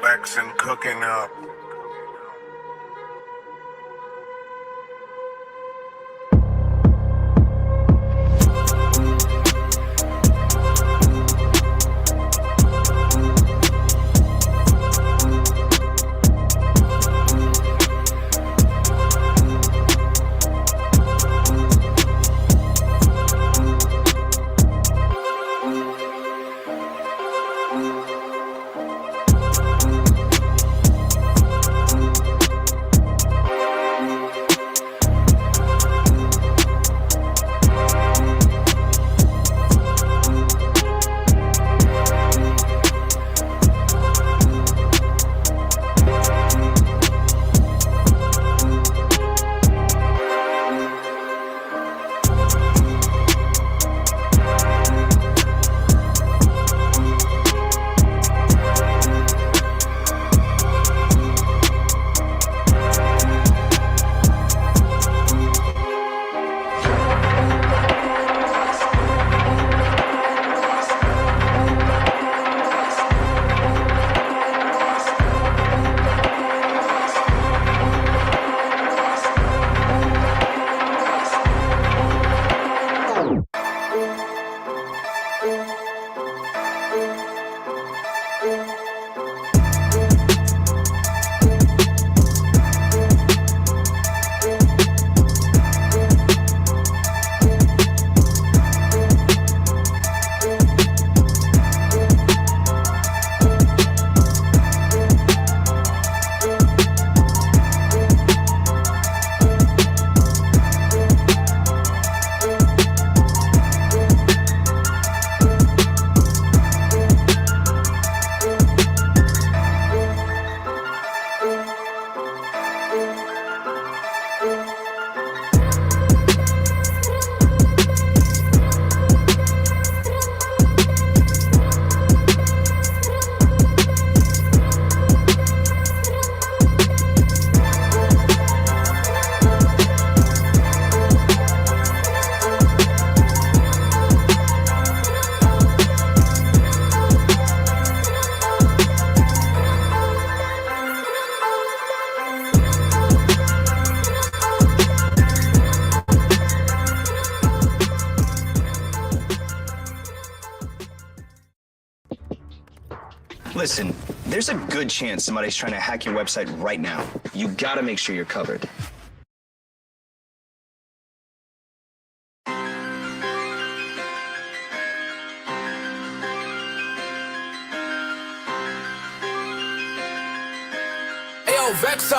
Bex and cooking up. Listen, there's a good chance somebody's trying to hack your website right now. You gotta make sure you're covered. Ayo, Vexon.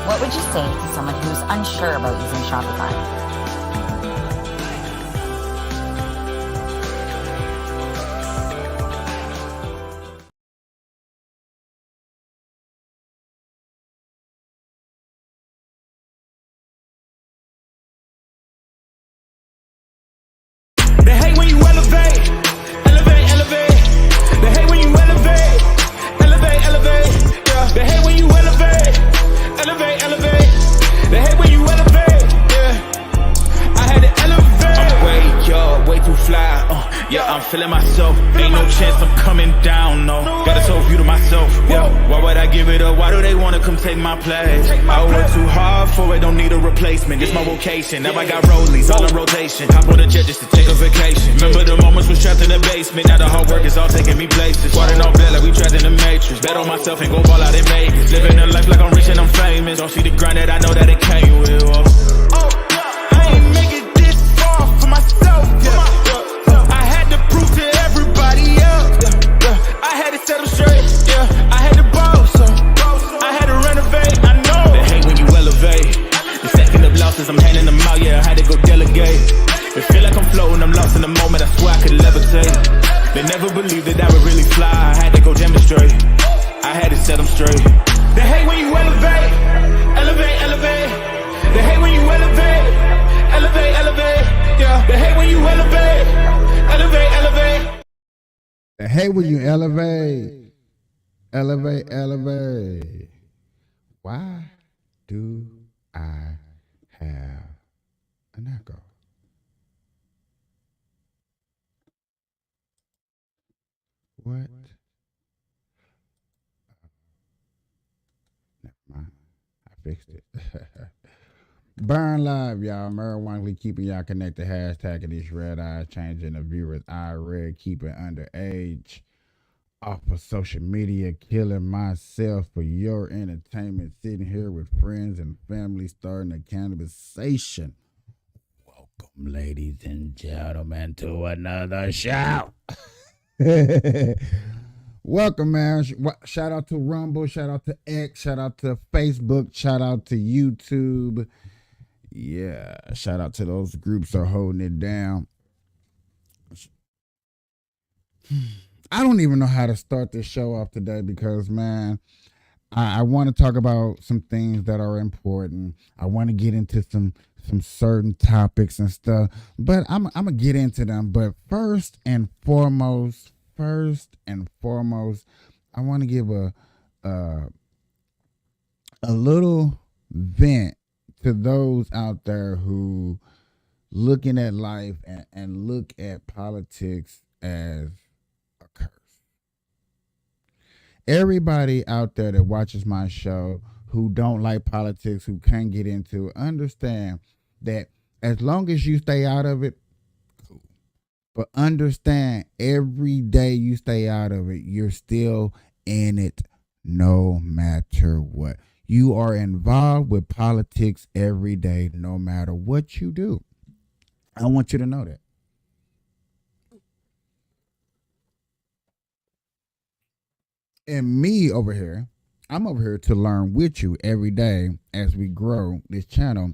What would you say to someone who's unsure about using Shopify? They hate when you elevate, elevate, elevate. They hate when you elevate, elevate, elevate. Yeah. They hate when you elevate, elevate, elevate. They hate when you elevate. Yeah. I had to elevate. I'm way up, way too fly. Yeah, I'm feeling myself. Ain't no chance I'm coming down. No, got a soul view to myself. Yeah. Why would I give it up? Why do they wanna come take my place? I work too hard for it, don't need a replacement. This my vocation. Now I got rollies all in rotation. Hop on a jet just to take a vacation. Remember the moments was trapped in the basement. Now the hard work is all taking me places. Squatting on bed like we trapped in the matrix. Bet on myself and go ball out in Vegas. Living a life like I'm rich and I'm famous. Don't see the grind that I know that it came with. I ain't make it this far for myself. I had to prove to everybody else. I had to set them straight. I had to boss. I had to renovate. I know they hate when you elevate. The second of losses, I'm handing them out. Yeah, I had to go delegate. It feel like I'm floating, I'm lost in the moment, I swear I could levitate. They never believed that I would really fly, I had to go demonstrate. I had to set them straight. They hate when you elevate, elevate, elevate. They hate when you elevate, elevate, elevate. Yeah, they hate when you elevate, elevate, elevate. They hate when you elevate, elevate, elevate. Why do I have an echo? What? Never mind. I fixed it. Burn live, y'all. Marijuana keeping y'all connected. Hashtag these red eyes, changing the viewers. I read keeping underage off of social media, killing myself for your entertainment, sitting here with friends and family, starting a conversation. Welcome, ladies and gentlemen, to another show. Welcome, man. Shout out to Rumble, shout out to X, shout out to Facebook, shout out to YouTube. Yeah, shout out to those groups that are holding it down. I don't even know how to start this show off today because, man, I want to talk about some things that are important. I want to get into some certain topics and stuff, but I'm gonna get into them. But first and foremost, I want to give a little vent to those out there who looking at life and look at politics as a curse. Everybody out there that watches my show who don't like politics, who can't get into it, understand that as long as you stay out of it, cool. But understand every day you stay out of it, you're still in it no matter what. You are involved with politics every day, no matter what you do. I want you to know that. And me over here, I'm over here to learn with you every day as we grow this channel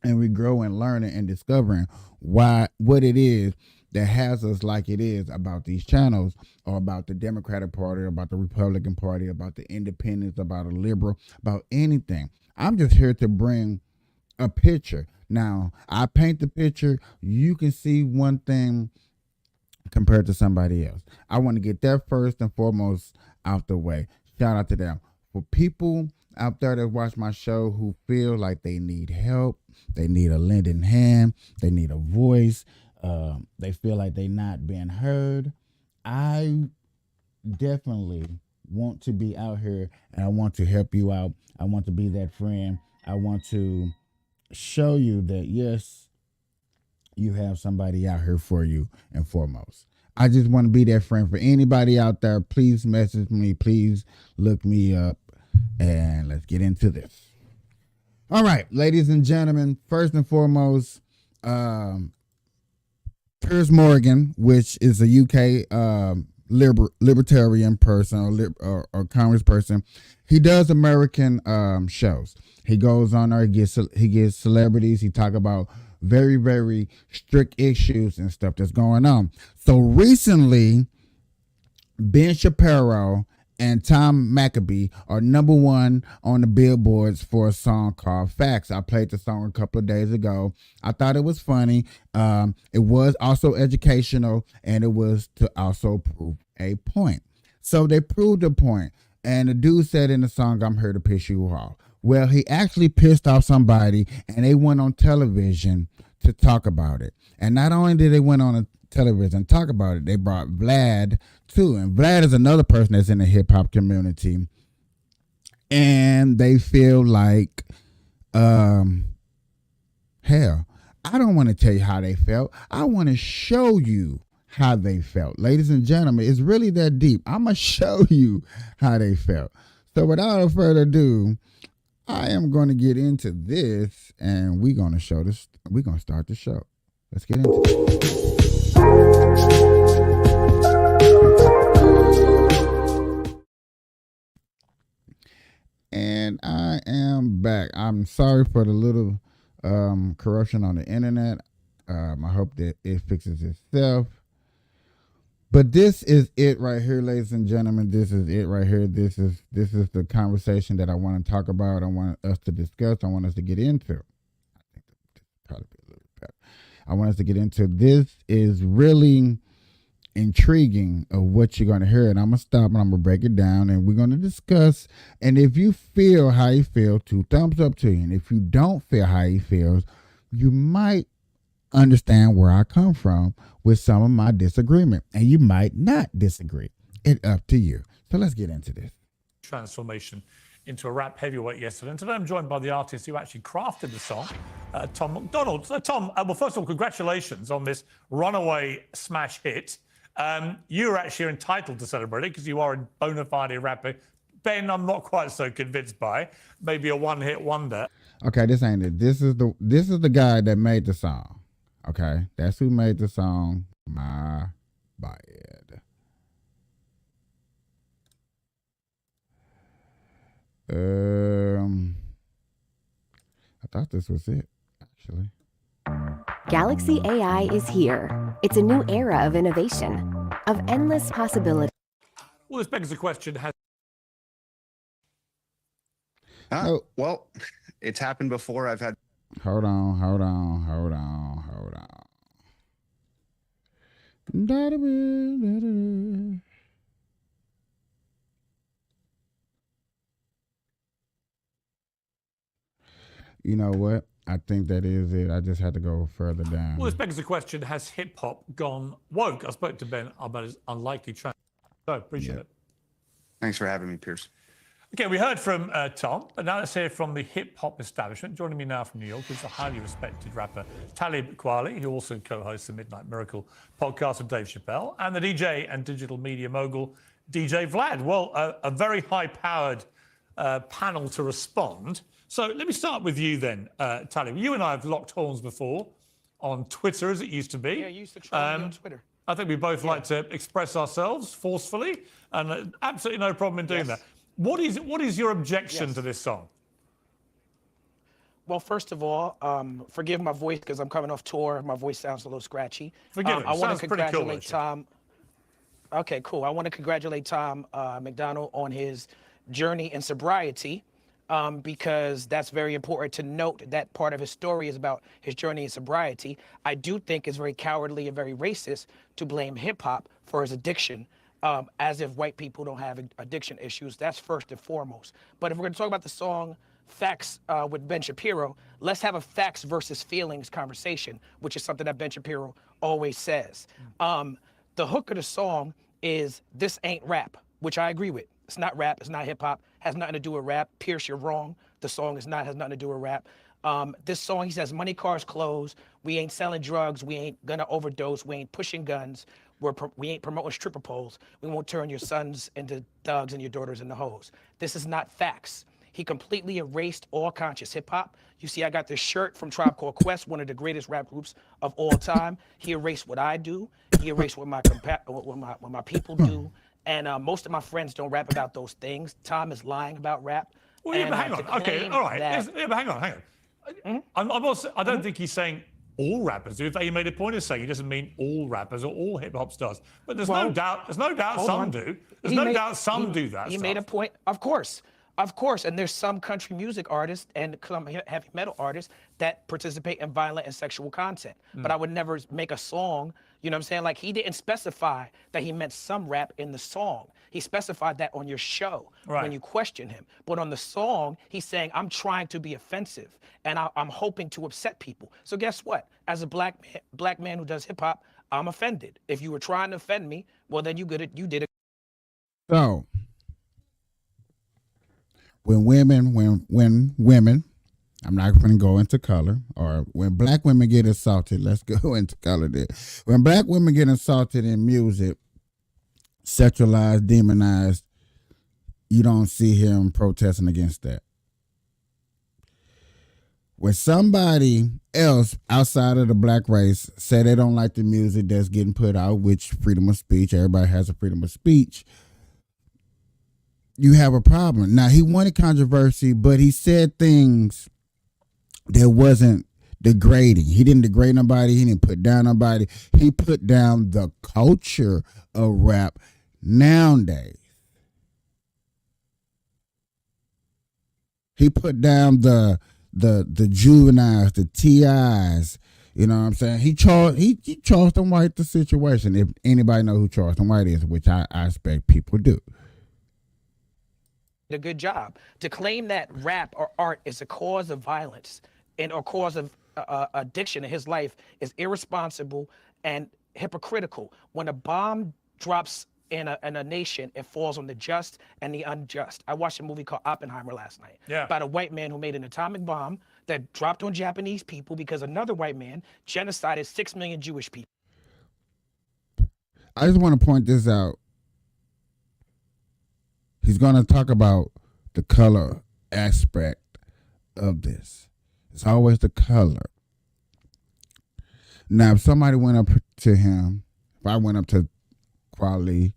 and we grow and learning and discovering what it is that has us like it is about these channels, or about the Democratic Party, about the Republican Party, about the independents, about a liberal, about anything. I'm just here to bring a picture. Now, I paint the picture. You can see one thing compared to somebody else. I want to get that first and foremost out the way. Shout out to them. For people out there that watch my show who feel like they need help, they need a lending hand, they need a voice, they feel like they're not being heard, I definitely want to be out here and I want to help you out. I want to be that friend. I want to show you that, yes, you have somebody out here for you and foremost. I just want to be that friend for anybody out there. Please message me. Please look me up and let's get into this. All right, ladies and gentlemen, first and foremost, Piers Morgan, which is a UK libertarian person or congressperson, he does American shows. He goes on there, he gets celebrities. He talk about very, very strict issues and stuff that's going on. So recently, Ben Shapiro and Tom McAbee are number one on the billboards for a song called Facts. I played the song a couple of days ago. I thought it was funny. It was also educational, and it was to also prove a point. So they proved a point, and the dude said in the song, "I'm here to piss you off." Well, he actually pissed off somebody, and they went on television to talk about it. And not only did they went on television and talk about it, they brought Vlad too. And Vlad is another person that's in the hip hop community. And they feel like, hell, I don't want to tell you how they felt. I want to show you how they felt. Ladies and gentlemen, it's really that deep. I'm going to show you how they felt. So without further ado, I am going to get into this, and we're going to show this. We're going to start the show. Let's get into it. And I am back. I'm sorry for the little corruption on the internet. I hope that it fixes itself. But this is it right here, ladies and gentlemen. This is it right here. This is the conversation that I want to talk about. I want us to discuss. I want us to get into. I think this probably be a little better. I want us to get into. This is really intriguing of what you're going to hear, and I'm gonna stop and I'm gonna break it down, and we're going to discuss. And if you feel how you feel, 2 thumbs up to you. And if you don't feel how you feels, you might understand where I come from with some of my disagreement, and you might not disagree. It's up to you. So let's get into this. Transformation into a rap heavyweight yesterday. And today I'm joined by the artist who actually crafted the song, Tom McDonald. So Tom, well, first of all, congratulations on this runaway smash hit. You're actually entitled to celebrate it because you are a bona fide rapper. Ben, I'm not quite so convinced by. Maybe a one-hit wonder. Okay, this ain't it. This is the guy that made the song. Okay, that's who made the song. My bad. I thought this was it, actually. Galaxy AI is here. It's a new era of innovation, of endless possibilities. Well, this begs the question, Well, it's happened before. I've had. Hold on. You know what? I think that is it. I just had to go further down. well, this begs the question, has hip-hop gone woke? I spoke to Ben about his unlikely trend. So, appreciate it. Thanks for having me, Pierce. Okay, we heard from Tom, but now let's hear from the hip-hop establishment. Joining me now from New York is the highly respected rapper Talib Kweli, who also co-hosts the Midnight Miracle podcast with Dave Chappelle, and the DJ and digital media mogul DJ Vlad. Well, a very high-powered panel to respond. So let me start with you then, Talib. You and I have locked horns before on Twitter, as it used to be. Yeah, you used to try me on Twitter. I think we both like to express ourselves forcefully, and absolutely no problem in doing that. What is your objection to this song? Well, first of all, forgive my voice because I'm coming off tour. My voice sounds a little scratchy. Forgive it. I want Sounds to pretty cool, congratulate Tom. Okay, cool. I want to congratulate Tom McDonald on his journey in sobriety because that's very important to note. That part of his story is about his journey in sobriety. I do think it's very cowardly and very racist to blame hip hop for his addiction. As if white people don't have addiction issues. That's first and foremost. But if we're going to talk about the song Facts with Ben Shapiro, let's have a facts versus feelings conversation, which is something that Ben Shapiro always says. The hook of the song is "This ain't rap," which I agree with. It's not rap. It's not hip hop. Has nothing to do with rap. Pierce, you're wrong. The song has nothing to do with rap. This song, he says, money, cars, clothes. We ain't selling drugs. We ain't gonna overdose. We ain't pushing guns. We ain't promoting stripper poles. We won't turn your sons into thugs and your daughters into hoes. This is not facts. He completely erased all conscious hip hop. You see, I got this shirt from Tribe Called Quest, one of the greatest rap groups of all time. He erased what I do. He erased what my people do. And most of my friends don't rap about those things. Tom is lying about rap. Well, yeah, but hang on. Okay, all right. But hang on. I don't think he's saying all rappers do. He made a point of saying he doesn't mean all rappers or all hip hop stars. But there's no doubt some do. There's no doubt some do that. He made a point, of course. Of course, and there's some country music artists and some heavy metal artists that participate in violent and sexual content. But I would never make a song, you know what I'm saying? Like, he didn't specify that he meant some rap in the song. He specified that on your show when you question him. But on the song, he's saying, I'm trying to be offensive and I'm hoping to upset people. So guess what? As a black man who does hip hop, I'm offended. If you were trying to offend me, well, then you did it. So, when women, I'm not going to go into color, or when black women get assaulted, let's go into color there. When black women get assaulted in music, sexualized, demonized, you don't see him protesting against that. When somebody else outside of the black race say they don't like the music that's getting put out, which freedom of speech, everybody has a freedom of speech, you have a problem. Now, he wanted controversy, but he said things that degrading. He didn't degrade nobody. He didn't put down nobody. He put down the culture of rap nowadays. He put down the juveniles, the TIs. You know what I'm saying? He Charleston White the situation. If anybody know who Charleston White is, which I expect people do. A good job. To claim that rap or art is a cause of violence and or cause of addiction in his life is irresponsible and hypocritical. When a bomb drops in a nation, it falls on the just and the unjust. I watched a movie called Oppenheimer last night about a white man who made an atomic bomb that dropped on Japanese people because another white man genocided 6 million Jewish people. I just want to point this out. He's going to talk about the color aspect of this. It's always the color. Now, if somebody went up to him, if I went up to Kweli,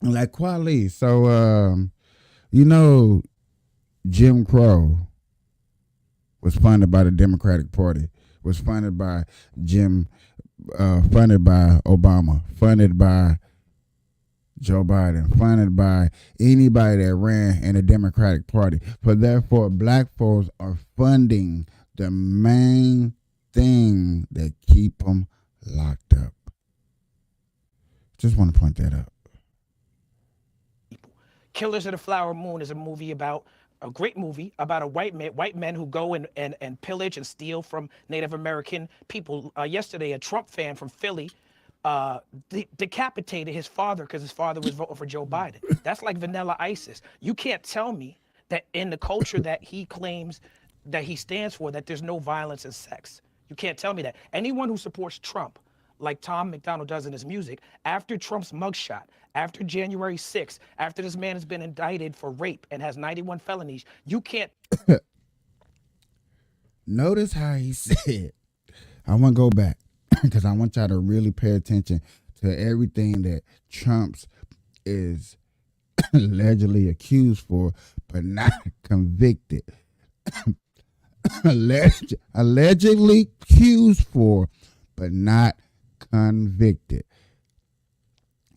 like Kweli, so you know, Jim Crow was funded by the Democratic Party, was funded by funded by Obama, funded by Joe Biden, funded by anybody that ran in the Democratic Party. But therefore, black folks are funding the main thing that keep them locked up. Just want to point that out. Killers of the Flower Moon is a great movie about white men who go and pillage and steal from Native American people. Yesterday, a Trump fan from Philly decapitated his father because his father was voting for Joe Biden. That's like vanilla ISIS. You can't tell me that in the culture that he claims that he stands for, that there's no violence and sex. You can't tell me that. Anyone who supports Trump, like Tom McDonald does in his music, after Trump's mugshot, after January 6th, after this man has been indicted for rape and has 91 felonies, you can't. Notice how he said, I want to go back because I want y'all to really pay attention to everything that Trump's is allegedly accused for, but not convicted. Allegedly accused for, but not convicted.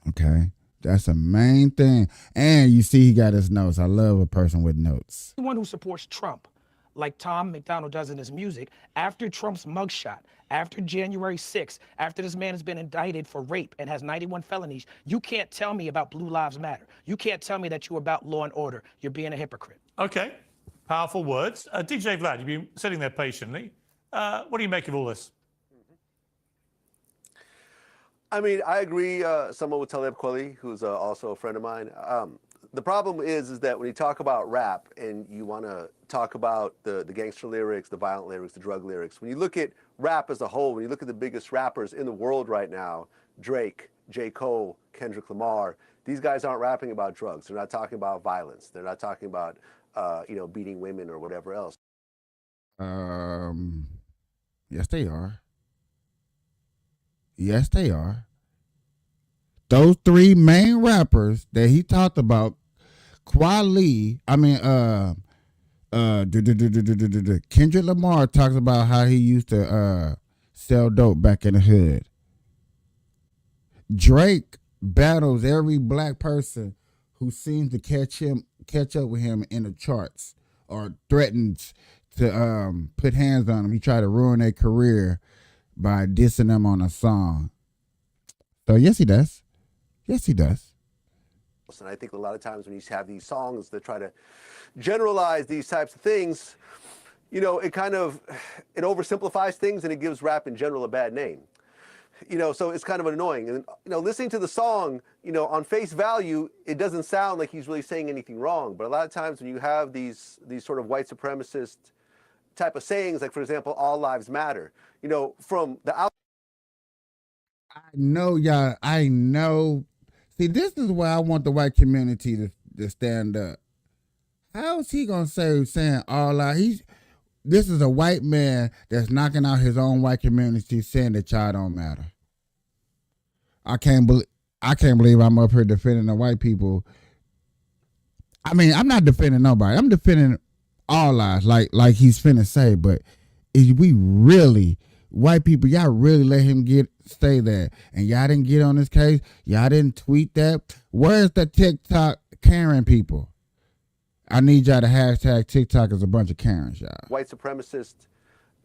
Okay, that's the main thing. And you see, he got his notes. I love a person with notes. Anyone who supports Trump, like Tom McDonald does in his music, after Trump's mugshot, after January 6th, after this man has been indicted for rape and has 91 felonies, you can't tell me about Blue Lives Matter. You can't tell me that you're about law and order. You're being a hypocrite. Okay, powerful words. DJ Vlad, you've been sitting there patiently. What do you make of all this? I mean, I agree somewhat with Talib Kweli, who's also a friend of mine. The problem is that when you talk about rap and you want to talk about the gangster lyrics, the violent lyrics, the drug lyrics, when you look at rap as a whole, when you look at the biggest rappers in the world right now, Drake, J. Cole, Kendrick Lamar, these guys aren't rapping about drugs. They're not talking about violence. They're not talking about, beating women or whatever else. Yes, they are. Yes, they are. Those three main rappers that he talked about, Kendrick Lamar talks about how he used to sell dope back in the hood. Drake battles every black person who seems to catch up with him in the charts or threatens to put hands on him. He tried to ruin their career by dissing them on a song. So yes, he does. Yes, he does. And I think a lot of times when you have these songs that try to generalize these types of things, it oversimplifies things and it gives rap in general a bad name. So it's kind of annoying. And, listening to the song, on face value, it doesn't sound like he's really saying anything wrong. But a lot of times when you have these sort of white supremacist type of sayings, like, for example, all lives matter, from the out. I know, y'all. I know. See, this is why I want the white community to stand up. How is he gonna saying all out? This is a white man that's knocking out his own white community, saying that y'all don't matter. I can't believe I'm up here defending the white people. I mean, I'm not defending nobody. I'm defending all lives, like he's finna say, but is we really white people, y'all really let him stay there, and y'all didn't get on this case, y'all didn't tweet that. Where's the TikTok Karen people? I need y'all to hashtag TikTok as a bunch of Karens, y'all. White supremacist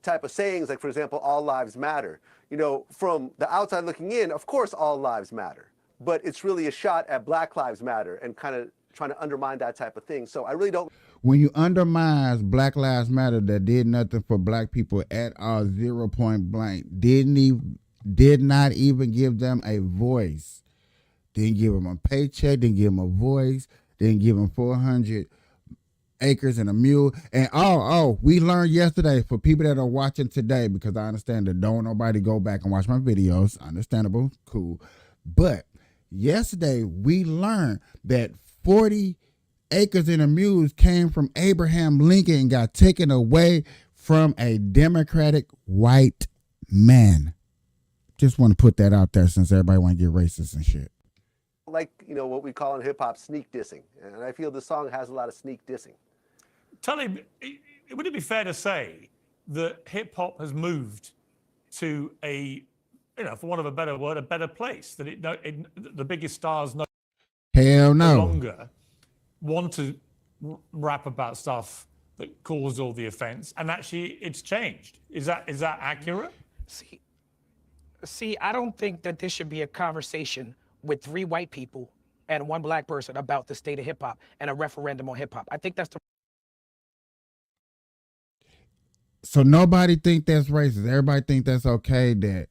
type of sayings, like for example, all lives matter. You know, from the outside looking in, of course all lives matter, but it's really a shot at Black Lives Matter and kind of trying to undermine that type of thing. So I really don't. When you undermine Black Lives Matter that did nothing for black people at all, 0 point blank, did not even give them a voice, didn't give them a paycheck, didn't give them a voice, didn't give them 400 acres and a mule. And we learned yesterday, for people that are watching today, because I understand that don't nobody go back and watch my videos, understandable, cool. But yesterday we learned that 40 acres and a mule came from Abraham Lincoln and got taken away from a Democratic white man. Just want to put that out there since everybody want to get racist and shit. Like, you know, what we call in hip hop sneak dissing. And I feel this song has a lot of sneak dissing. Tully, would it be fair to say that hip hop has moved to a, you know, for want of a better word, a better place? That the biggest stars no longer want to rap about stuff that caused all the offense, and actually it's changed. Is that accurate? See, I don't think that this should be a conversation with 3 white people and 1 black person about the state of hip hop and a referendum on hip hop. I think that's the. So nobody think that's racist. Everybody think that's okay that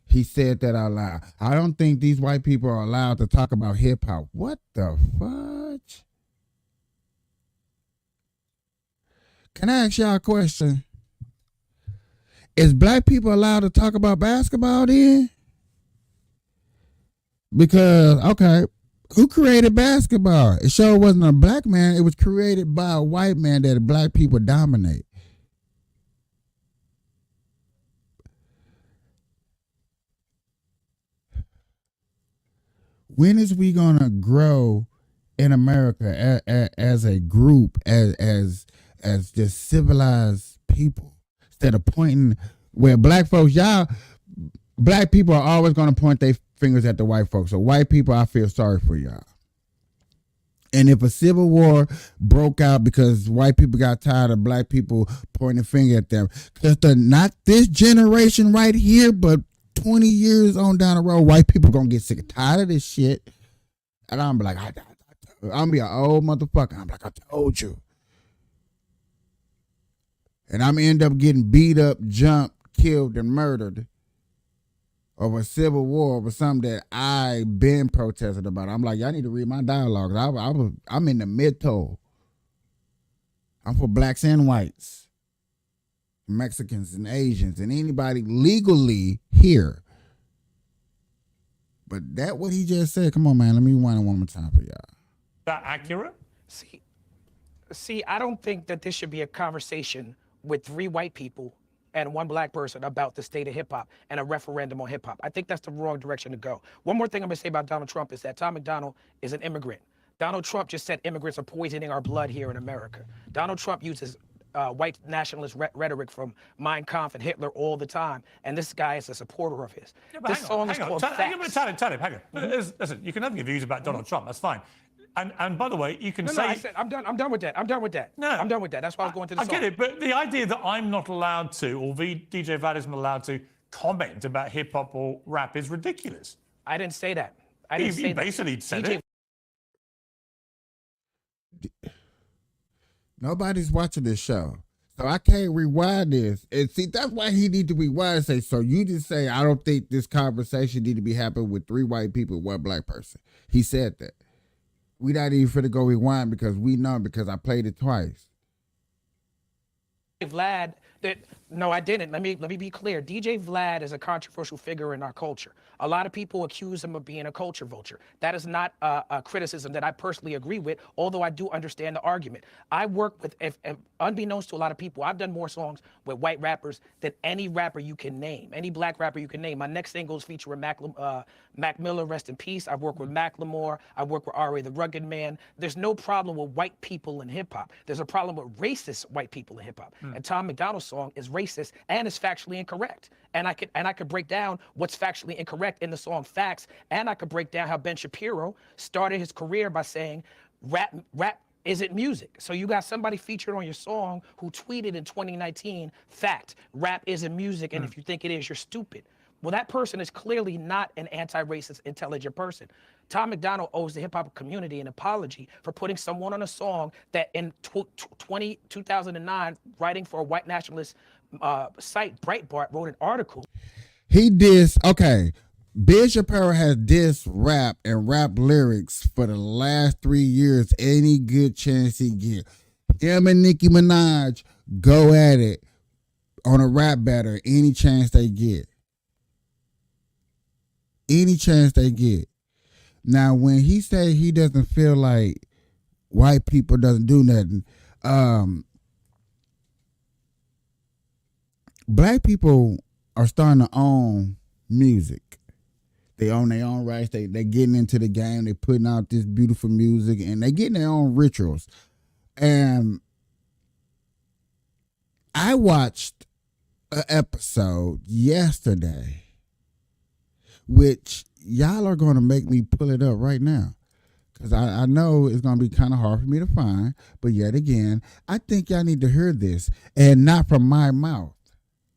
he said that out loud. I don't think these white people are allowed to talk about hip hop. What the fudge? Can I ask y'all a question? Is black people allowed to talk about basketball then? Because, okay, who created basketball? It sure wasn't a black man. It was created by a white man that black people dominate. When is we gonna grow in America as a group, as just civilized people, instead of pointing where black folks, black people are always gonna point their fingers at the white folks. So white people, I feel sorry for y'all. And if a civil war broke out because white people got tired of black people pointing a finger at them, because not this generation right here, but 20 years on down the road, white people gonna get sick and tired of this shit. And I'm like, I'm be an old motherfucker. I'm like, I told you. And I'm end up getting beat up, jumped, killed, and murdered over a civil war over something that I been protesting about. I'm like, y'all need to read my dialogues. I'm in the middle. I'm for blacks and whites, Mexicans and Asians, and anybody legally here. But that what he just said. Come on, man. Let me rewind it one more time for y'all. Is that accurate? See, I don't think that this should be a conversation with 3 white people and 1 black person about the state of hip hop and a referendum on hip hop. I think that's the wrong direction to go. One more thing I'm gonna say about Donald Trump is that Tom McDonald is an immigrant. Donald Trump just said immigrants are poisoning our blood here in America. Donald Trump uses white nationalist rhetoric from Mein Kampf and Hitler all the time, and this guy is a supporter of his. Yeah, this song is called Facts. Hang on. Listen, you can have your views about Donald Trump. That's fine. And by the way, you can say. No, I said I'm done with that. I'm done with that. No, I'm done with that. That's why I was going to the song. I get it, but the idea that I'm not allowed to, or DJ Vad isn't allowed to comment about hip hop or rap is ridiculous. I didn't say that. I didn't say that. Basically said it. Nobody's watching this show, so I can't rewind this. And see, that's why he need to rewind and say, so you just say, I don't think this conversation need to be happening with 3 white people and 1 black person. He said that. We not even finna go rewind because we know, because I played it twice. Vlad, No, I didn't. Let me be clear. DJ Vlad is a controversial figure in our culture. A lot of people accuse him of being a culture vulture. That is not a criticism that I personally agree with, although I do understand the argument. I work with, if unbeknownst to a lot of people, I've done more songs with white rappers than any rapper you can name, any black rapper you can name. My next single is featuring Mac Miller, rest in peace. I've worked with Macklemore. I've worked with R.A. the Rugged Man. There's no problem with white people in hip hop. There's a problem with racist white people in hip hop. And Tom McDonald's song is racist and is factually incorrect. And I could break down what's factually incorrect in the song Facts, and I could break down how Ben Shapiro started his career by saying rap isn't music. So you got somebody featured on your song who tweeted in 2019, fact, rap isn't music, and if you think it is, you're stupid. Well, that person is clearly not an anti-racist, intelligent person. Tom McDonald owes the hip-hop community an apology for putting someone on a song that in 2009, writing for a white nationalist site, Breitbart, wrote an article. He dissed, okay, Ben Shapiro has dissed rap and rap lyrics for the last 3 years any good chance he get. Him and Nicki Minaj go at it on a rap battle any chance they get. Any chance they get. Now, when he say he doesn't feel like white people doesn't do nothing, black people are starting to own music. They own their own rights. They getting into the game. They putting out this beautiful music, and they getting their own rituals. And I watched an episode yesterday, which y'all are going to make me pull it up right now, because I know it's going to be kind of hard for me to find. But yet again, I think y'all need to hear this, and not from my mouth,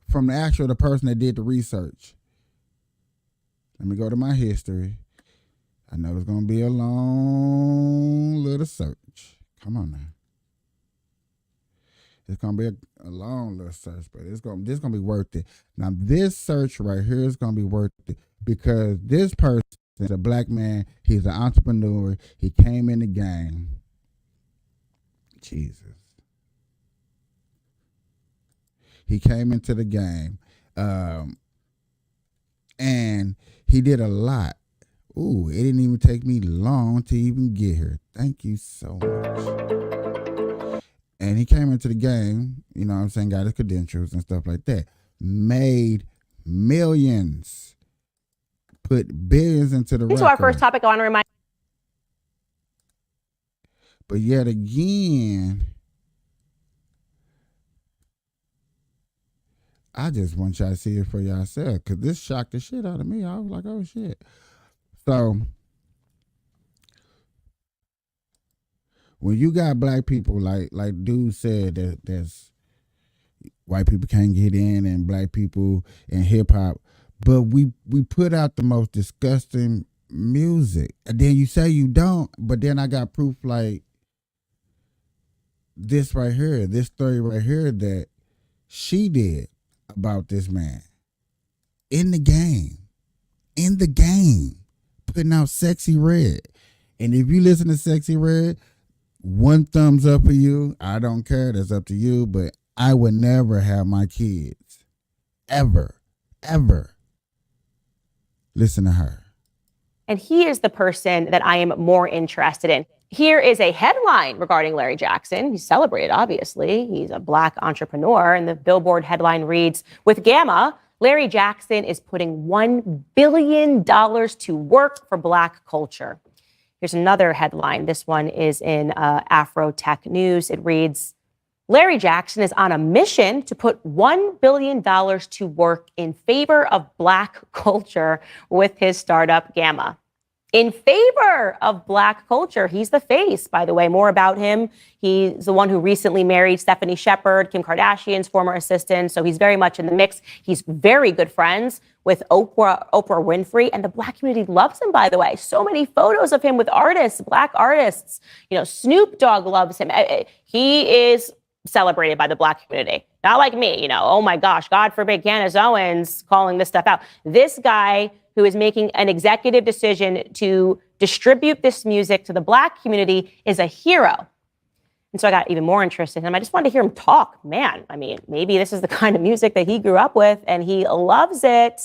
from the person that did the research. Let me go to my history. I know it's going to be a long little search. Come on now. It's going to be a long little search, but this going to be worth it. Now, this search right here is going to be worth it because this person is a black man. He's an entrepreneur. He came in the game. Jesus. He came into the game. And he did a lot. Ooh, it didn't even take me long to even get here. Thank you so much. And he came into the game, you know what I'm saying, got his credentials and stuff like that. Made millions. Put billions into the record. To our first topic, I want to remind. But yet again, I just want y'all to see it for yourself, because this shocked the shit out of me. I was like, oh shit. So when you got black people, like dude said, that there's white people can't get in and black people in hip hop, but we put out the most disgusting music. And then you say you don't, but then I got proof like this right here, this story right here that she did about this man in the game, putting out Sexy Red. And if you listen to Sexy Red, one thumbs up for you. I don't care. That's up to you. But I would never have my kids ever listen to her. And he is the person that I am more interested in. Here is a headline regarding Larry Jackson. He's celebrated, obviously. He's a black entrepreneur. And the Billboard headline reads, with Gamma, Larry Jackson is putting $1 billion to work for black culture. Here's another headline. This one is in Afro Tech News. It reads, Larry Jackson is on a mission to put $1 billion to work in favor of black culture with his startup Gamma. In favor of black culture. He's the face, by the way. More about him. He's the one who recently married Stephanie Shepard, Kim Kardashian's former assistant. So he's very much in the mix. He's very good friends with Oprah Winfrey, and the black community loves him, by the way. So many photos of him with artists, black artists. You know, Snoop Dogg loves him. He is celebrated by the black community. Not like me, you know, oh my gosh, God forbid Candace Owens calling this stuff out. This guy who is making an executive decision to distribute this music to the black community is a hero. And so I got even more interested in him. I just wanted to hear him talk. Man, I mean, maybe this is the kind of music that he grew up with and he loves it.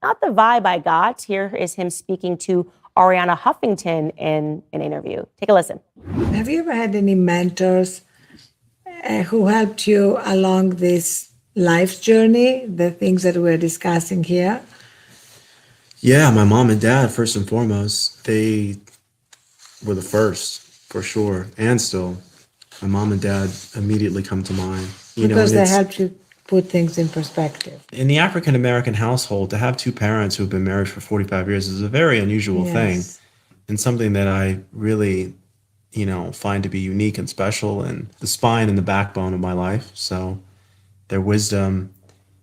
Not the vibe I got. Here is him speaking to Ariana Huffington in an interview. Take a listen. Have you ever had any mentors who helped you along this life journey, the things that we're discussing here? Yeah, my mom and dad, first and foremost, they were the first, for sure, and still. My mom and dad immediately come to mind. Because they helped you put things in perspective. In the African American household, to have two parents who've been married for 45 years is a very unusual thing, and something that I really, find to be unique and special, and the spine and the backbone of my life. So their wisdom,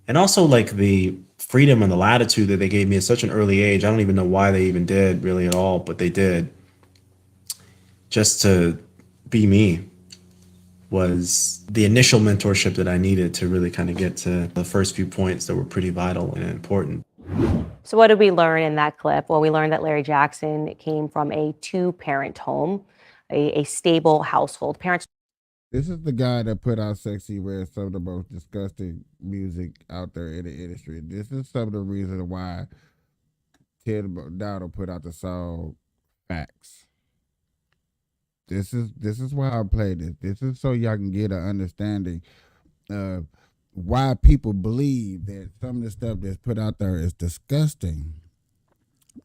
and also like the freedom and the latitude that they gave me at such an early age. I don't even know why they even did really at all, but they did. Just to be me was the initial mentorship that I needed to really kind of get to the first few points that were pretty vital and important. So what did we learn in that clip? Well, we learned that Larry Jackson came from a two-parent home, a stable household. Parents. This is the guy that put out Sexy Red, some of the most disgusting music out there in the industry. This is some of the reasons why Ted Dowdle put out the song Facts. This is why I play this. This is so y'all can get an understanding of why people believe that some of the stuff that's put out there is disgusting.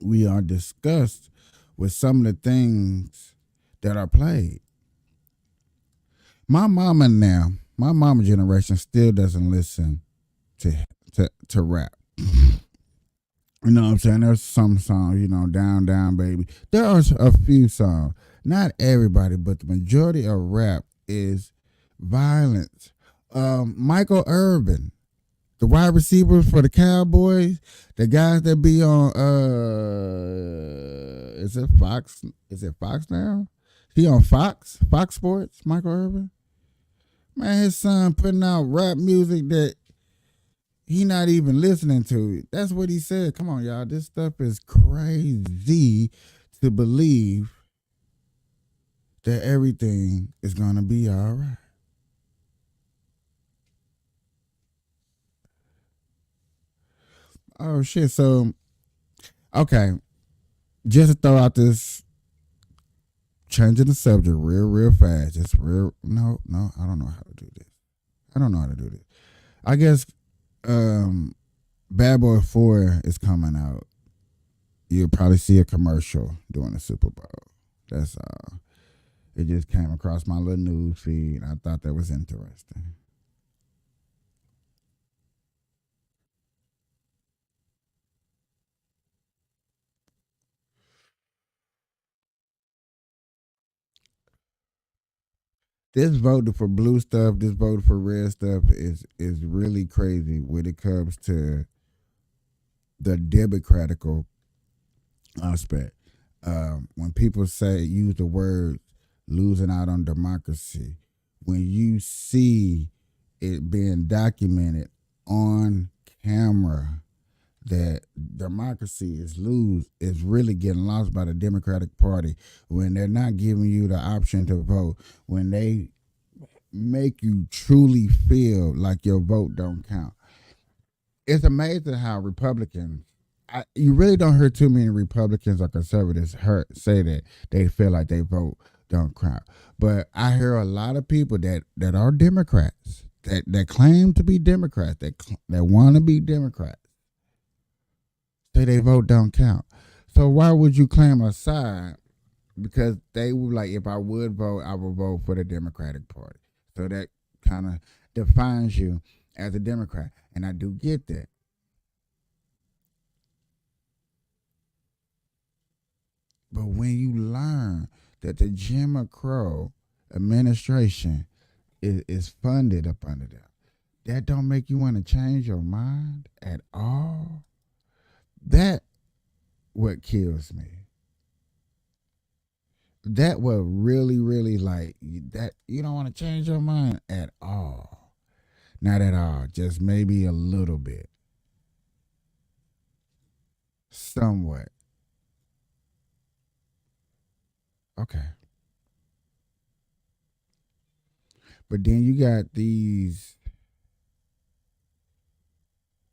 We are disgusted with some of the things that are played. My mama generation still doesn't listen to rap. You know what I'm saying? There's some songs, Down, Down, Baby. There are a few songs. Not everybody, but the majority of rap is violence. Michael Irvin, the wide receivers for the Cowboys, the guys that be on, is it Fox? Is it Fox now? He on Fox Sports, Michael Irvin? Man, his son putting out rap music that he not even listening to. That's what he said. Come on, y'all. This stuff is crazy to believe that everything is going to be all right. Oh, shit. So, okay. Just to throw out this, changing the subject real fast. Just real. No, I don't know how to do this. I guess Bad Boy 4 is coming out. You'll probably see a commercial during the Super Bowl. That's all. It just came across my little news feed. I thought that was interesting. This voting for blue stuff, this voting for red stuff is really crazy when it comes to the democratical aspect. When people use the word losing out on democracy, when you see it being documented on camera that democracy is really getting lost by the Democratic Party, when they're not giving you the option to vote, when they make you truly feel like your vote don't count. It's amazing how Republicans, you really don't hear too many Republicans or conservatives say that they feel like they vote don't count. But I hear a lot of people that are Democrats, that claim to be Democrats, that want to be Democrats, say they vote don't count. So why would you claim a side? Because they were like, if I would vote, I would vote for the Democratic Party. So that kind of defines you as a Democrat. And I do get that. But when you learn that the Jim Crow administration is funded up under that don't make you want to change your mind at all. That what kills me. That what really, really that you don't want to change your mind at all. Not at all. Just maybe a little bit. Somewhat. Okay. But then you got these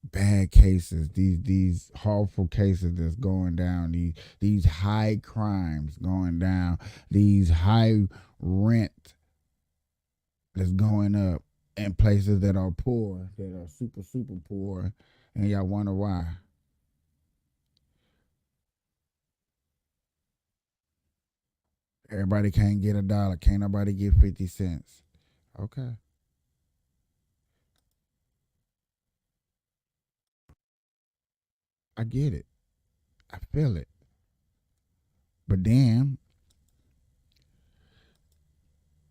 bad cases, these harmful cases that's going down, these high crimes going down, these high rent that's going up in places that are poor, that are super, super poor, and y'all wonder why. Everybody can't get $1. Can't nobody get 50 cents. Okay. I get it. I feel it. But then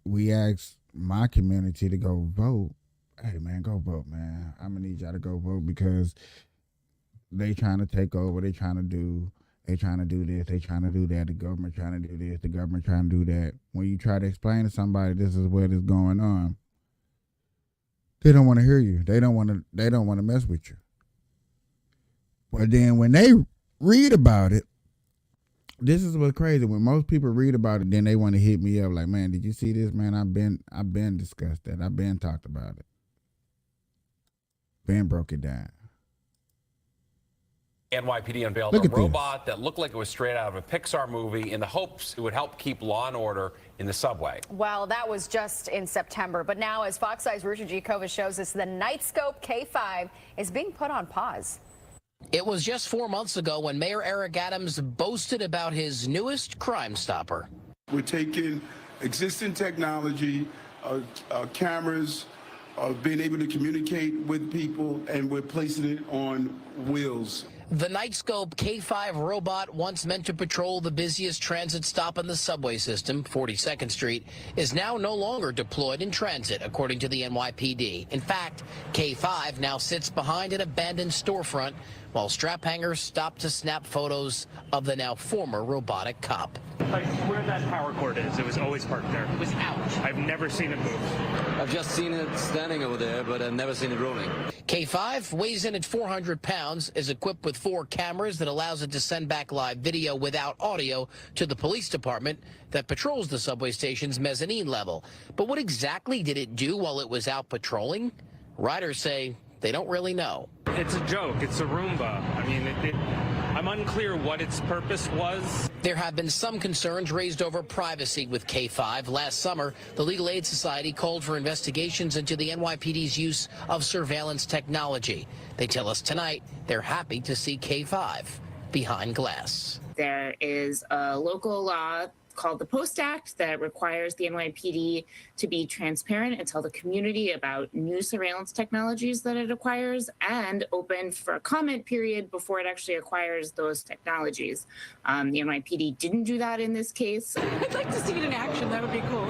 we asked my community to go vote. Hey man, go vote, man. I'm gonna need y'all to go vote because they trying to take over. They trying to do this. They trying to do that. The government trying to do this. The government trying to do that. When you try to explain to somebody this is what is going on, they don't want to hear you. They don't want to mess with you. But then when they read about it, this is what's crazy. When most people read about it, then they want to hit me up like, man, did you see this, man? I've been discussed that. I've been talked about it. Ben broke it down. NYPD unveiled a robot that looked like it was straight out of a Pixar movie in the hopes it would help keep law and order in the subway. Well, that was just in September. But now, as Fox Eye's Richard G. Covas shows us, the Nightscope K5 is being put on pause. It was just 4 months ago when Mayor Eric Adams boasted about his newest Crime Stopper. We're taking existing technology, cameras, being able to communicate with people, and we're placing it on wheels. The Nightscope K5 robot, once meant to patrol the busiest transit stop in the subway system, 42nd Street, is now no longer deployed in transit, according to the NYPD. In fact, K5 now sits behind an abandoned storefront while strap hangers stop to snap photos of the now former robotic cop. Like where that power cord is, it was always parked there. It was out. I've never seen it move. I've just seen it standing over there, but I've never seen it rolling. K5 weighs in at 400 pounds, is equipped with 4 cameras that allows it to send back live video without audio to the police department that patrols the subway station's mezzanine level. But what exactly did it do while it was out patrolling? Riders say they don't really know. It's a joke. It's a Roomba. I mean, I'm unclear what its purpose was. There have been some concerns raised over privacy with K5. Last summer, the Legal Aid Society called for investigations into the NYPD's use of surveillance technology. They tell us tonight they're happy to see K5 behind glass. There is a local law called the Post Act that requires the NYPD to be transparent and tell the community about new surveillance technologies that it acquires and open for a comment period before it actually acquires those technologies. The NYPD didn't do that in this case. I'd like to see it in action. That would be cool.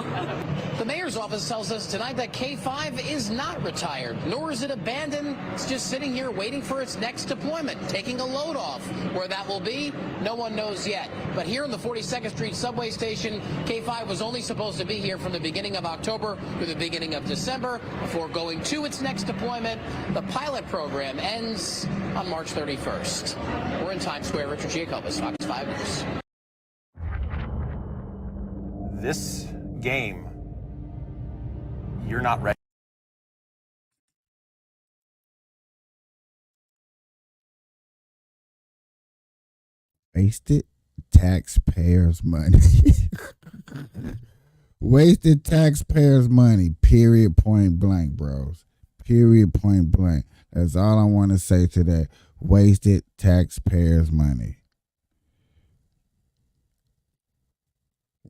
The mayor's office tells us tonight that K5 is not retired, nor is it abandoned. It's just sitting here waiting for its next deployment, taking a load off. Where that will be, no one knows yet. But here in the 42nd Street subway station, K5 was only supposed to be here from the beginning of October through the beginning of December before going to its next deployment. The pilot program ends on March 31st. We're in Times Square. Richard Jacobus, Fox 5 News. This game, you're not ready. Wasted taxpayers' money. Wasted taxpayers' money. Period. Point blank, bros. Period. Point blank. That's all I want to say to that. Wasted taxpayers' money.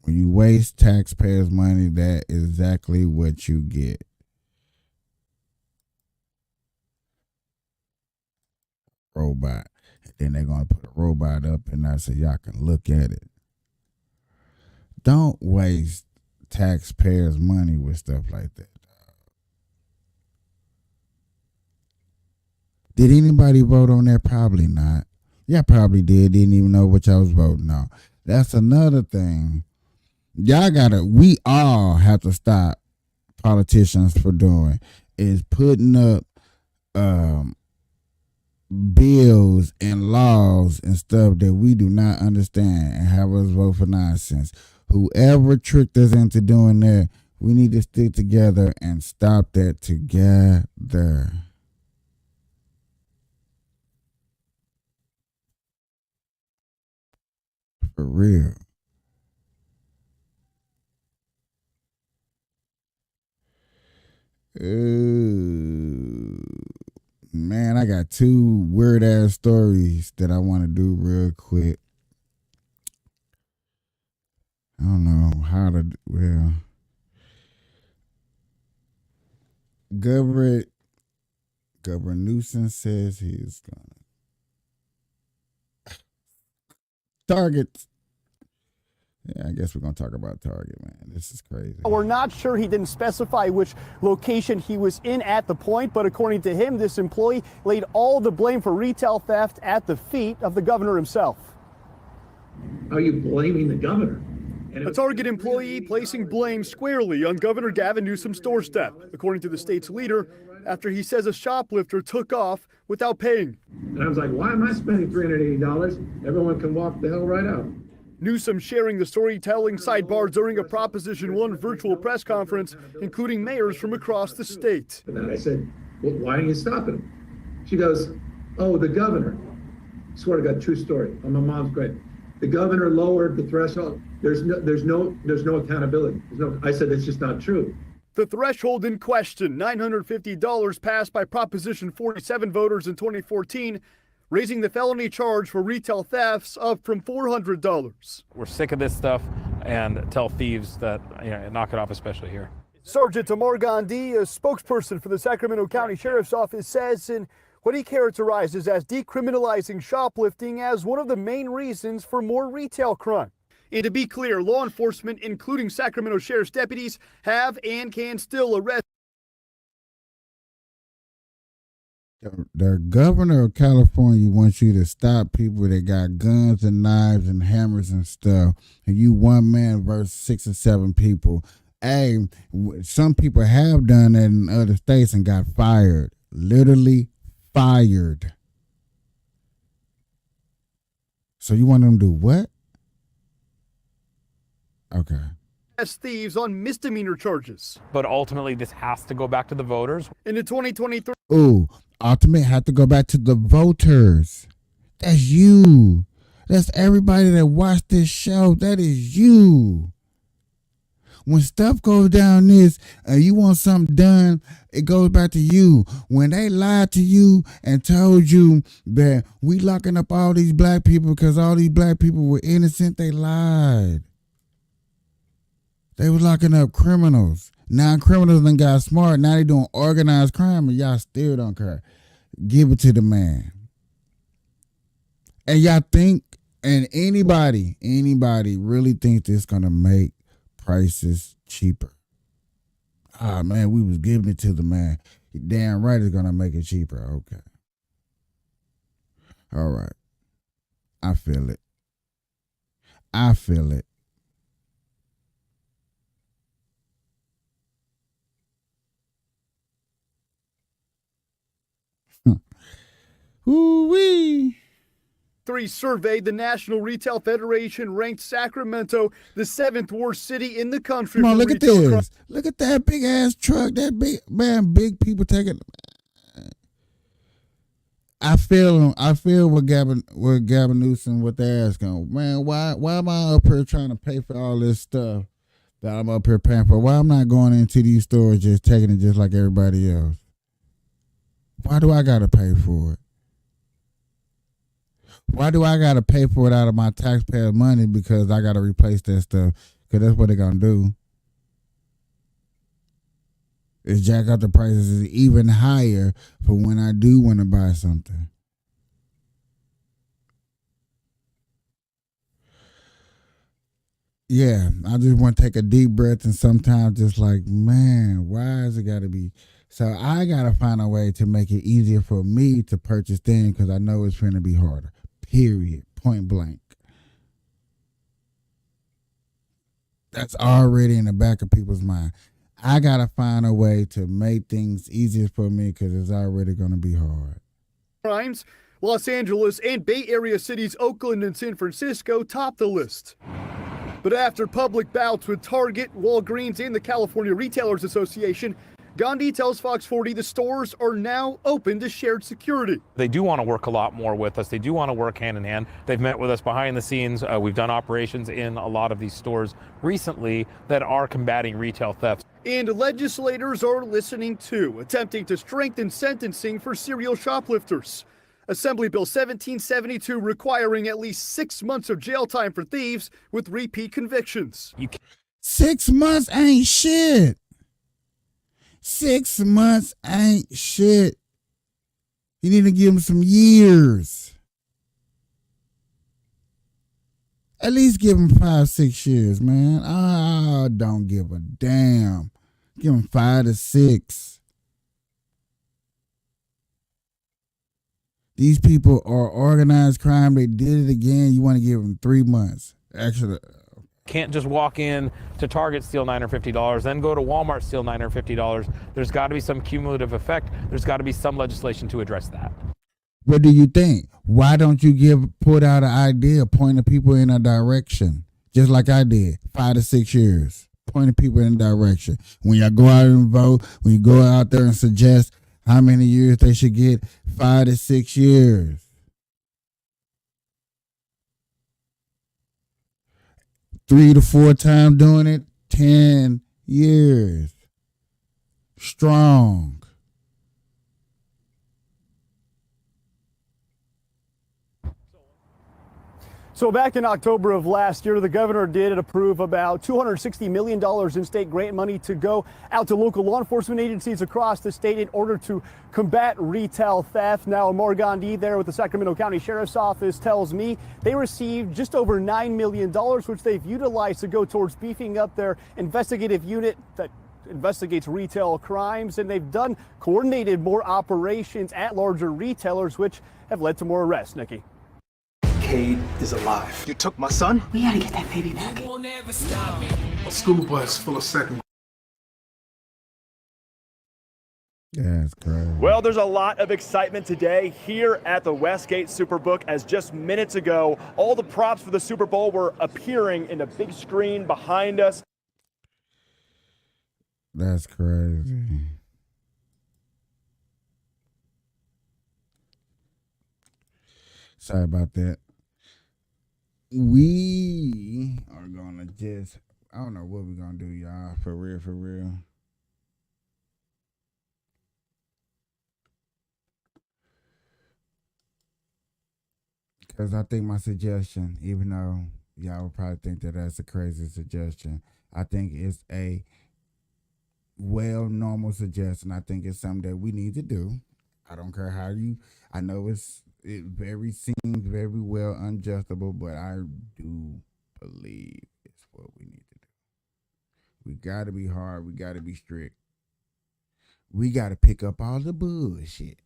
When you waste taxpayers' money, that is exactly what you get. Robot. Then they're going to put a robot up and I say, y'all can look at it. Don't waste taxpayers' money with stuff like that. Did anybody vote on that? Probably not. Y'all probably did. Didn't even know what y'all was voting on. That's another thing. We all have to stop politicians for doing is putting up bills and laws and stuff that we do not understand and have us vote for nonsense. Whoever tricked us into doing that We need to stick together and stop that together. For real. Man, I got two weird ass stories that I want to do real quick. I don't know how to. Well, Governor Newsom says he's gonna Target. Yeah, I guess we're gonna talk about Target, man. This is crazy. We're not sure. He didn't specify which location he was in at the point, but according to him, this employee laid all the blame for retail theft at the feet of the governor himself. Are you blaming the governor? A Target employee placing blame squarely on Governor Gavin Newsom's doorstep, according to the state's leader, after he says a shoplifter took off without paying. And I was like, why am I spending $380? Everyone can walk the hell right out. Newsom sharing the storytelling sidebar during a Proposition 1 virtual press conference, including mayors from across the state. And then I said, well, why are you stopping him? She goes, oh, the governor. I swear to God, true story. On my mom's grave. The governor lowered the threshold. There's no accountability. I said, it's just not true. The threshold in question, $950, passed by Proposition 47 voters in 2014, raising the felony charge for retail thefts up from $400. We're sick of this stuff and tell thieves that, knock it off, especially here. Sergeant Amar Gandhi, a spokesperson for the Sacramento County Sheriff's Office, says in what he characterizes as decriminalizing shoplifting as one of the main reasons for more retail crime. And to be clear, law enforcement, including Sacramento Sheriff's deputies, have and can still arrest. The governor of California wants you to stop people that got guns and knives and hammers and stuff, and you one man versus 6 or 7 people. Hey, some people have done that in other states and got fired. Literally fired. So you want them to do what? Okay. As thieves on misdemeanor charges. But ultimately, this has to go back to the voters. In the 2023. Ooh, ultimate have to go back to the voters. That's you. That's everybody that watched this show. That is you. When stuff goes down this and you want something done, it goes back to you. When they lied to you and told you that we locking up all these black people because all these black people were innocent, they lied. They was locking up criminals. Now criminals done got smart. Now they doing organized crime and y'all still don't care. Give it to the man. And y'all think, and anybody really think this gonna make prices cheaper? Ah, man, we was giving it to the man. Damn right it's gonna make it cheaper. Okay. All right. I feel it. Ooh-wee. Survey, the National Retail Federation ranked Sacramento the 7th worst city in the country. Come on, look at this. Look at that big ass truck. That big people taking. I feel what Gavin Newsom, what they're asking. Man, why am I up here trying to pay for all this stuff that I'm up here paying for? Why I'm not going into these stores just taking it just like everybody else? Why do I gotta pay for it? Why do I got to pay for it out of my taxpayer money because I got to replace that stuff? Because that's what they're going to do. Is jack up the prices even higher for when I do want to buy something. Yeah, I just want to take a deep breath and sometimes just like, man, why is it got to be? So I got to find a way to make it easier for me to purchase things because I know it's going to be harder. Period. Point blank. That's already in the back of people's mind. I got to find a way to make things easier for me because it's already going to be hard. Crimes, Los Angeles and Bay Area cities Oakland and San Francisco top the list. But after public bouts with Target, Walgreens, and the California Retailers Association, Gandhi tells Fox 40 the stores are now open to shared security. They do want to work a lot more with us. They do want to work hand in hand. They've met with us behind the scenes. We've done operations in a lot of these stores recently that are combating retail theft. And legislators are listening too, attempting to strengthen sentencing for serial shoplifters. Assembly Bill 1772 requiring at least 6 months of jail time for thieves with repeat convictions. 6 months ain't shit. 6 months ain't shit. You need to give him some years. At least give him 5-6 years, man. I don't give a damn. Give him 5 to 6. These people are organized crime. They did it again. You want to give them 3 months. Actually, Can't just walk in to Target, steal $950, then go to Walmart, steal $950. There's got to be some cumulative effect. There's got to be some legislation to address that. what do you think? Why don't you put out an idea, pointing people in a direction, just like I did, 5 to 6 years, pointing people in a direction. When y'all go out and vote, when you go out there and suggest how many years they should get, 5 to 6 years. Three to 4 times doing it, 10 years. Strong. So back in October of last year, the governor did approve about $260 million in state grant money to go out to local law enforcement agencies across the state in order to combat retail theft. Now, Amar Gandhi there with the Sacramento County Sheriff's Office tells me they received just over $9 million, which they've utilized to go towards beefing up their investigative unit that investigates retail crimes, and they've done coordinated more operations at larger retailers, which have led to more arrests. Nikki. Kate is alive. You took my son? We gotta get that baby back. A school bus full of second. That's crazy. Well, there's a lot of excitement today here at the Westgate Superbook, as just minutes ago, all the props for the Super Bowl were appearing in the big screen behind us. That's crazy. Sorry about that. We are gonna just, I don't know what we're gonna do, y'all. For real, for real. Because I think my suggestion, even though y'all would probably think that that's a crazy suggestion, I think it's a normal suggestion. I think it's something that we need to do. I don't care how I know it seems very well unjustable, but I do believe it's what we need to do. We got to be hard. We got to be strict. We got to pick up all the bullshit.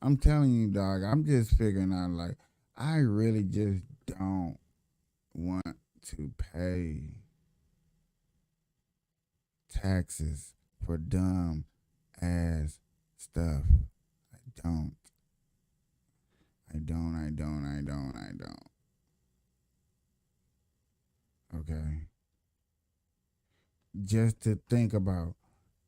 I'm telling you, dog, I'm just figuring out, like, I really just don't want to pay taxes for dumb ass stuff. I don't. Okay. Just to think about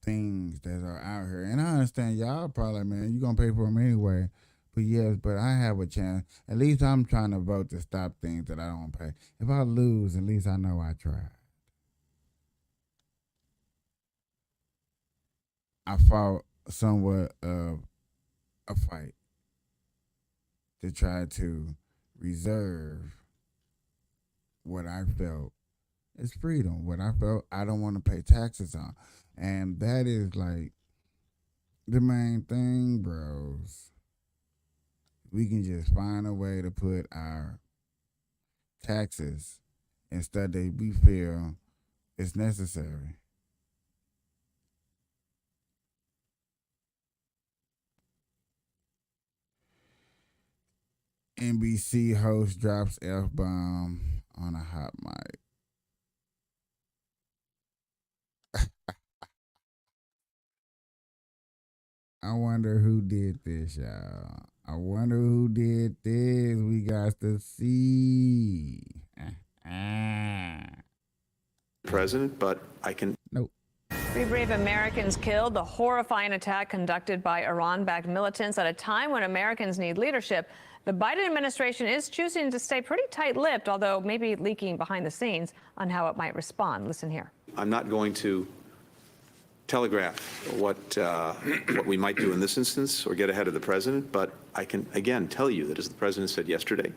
things that are out here. And I understand y'all probably, man, you're going to pay for them anyway. But yes, but I have a chance. At least I'm trying to vote to stop things that I don't pay. If I lose, at least I know I tried. I fought somewhat of a fight to try to reserve what I felt is freedom. What I felt I don't want to pay taxes on. And that is like the main thing, bros. We can just find a way to put our taxes instead that we feel is necessary. NBC host drops F-bomb on a hot mic. I wonder who did this, y'all. I wonder who did this. We got to see. President, but I can. Nope. 3 brave Americans killed. The horrifying attack conducted by Iran-backed militants at a time when Americans need leadership. The Biden administration is choosing to stay pretty tight-lipped, although maybe leaking behind the scenes on how it might respond. Listen here. I'm not going to telegraph what we might do in this instance or get ahead of the president, but I can again tell you that, as the president said yesterday,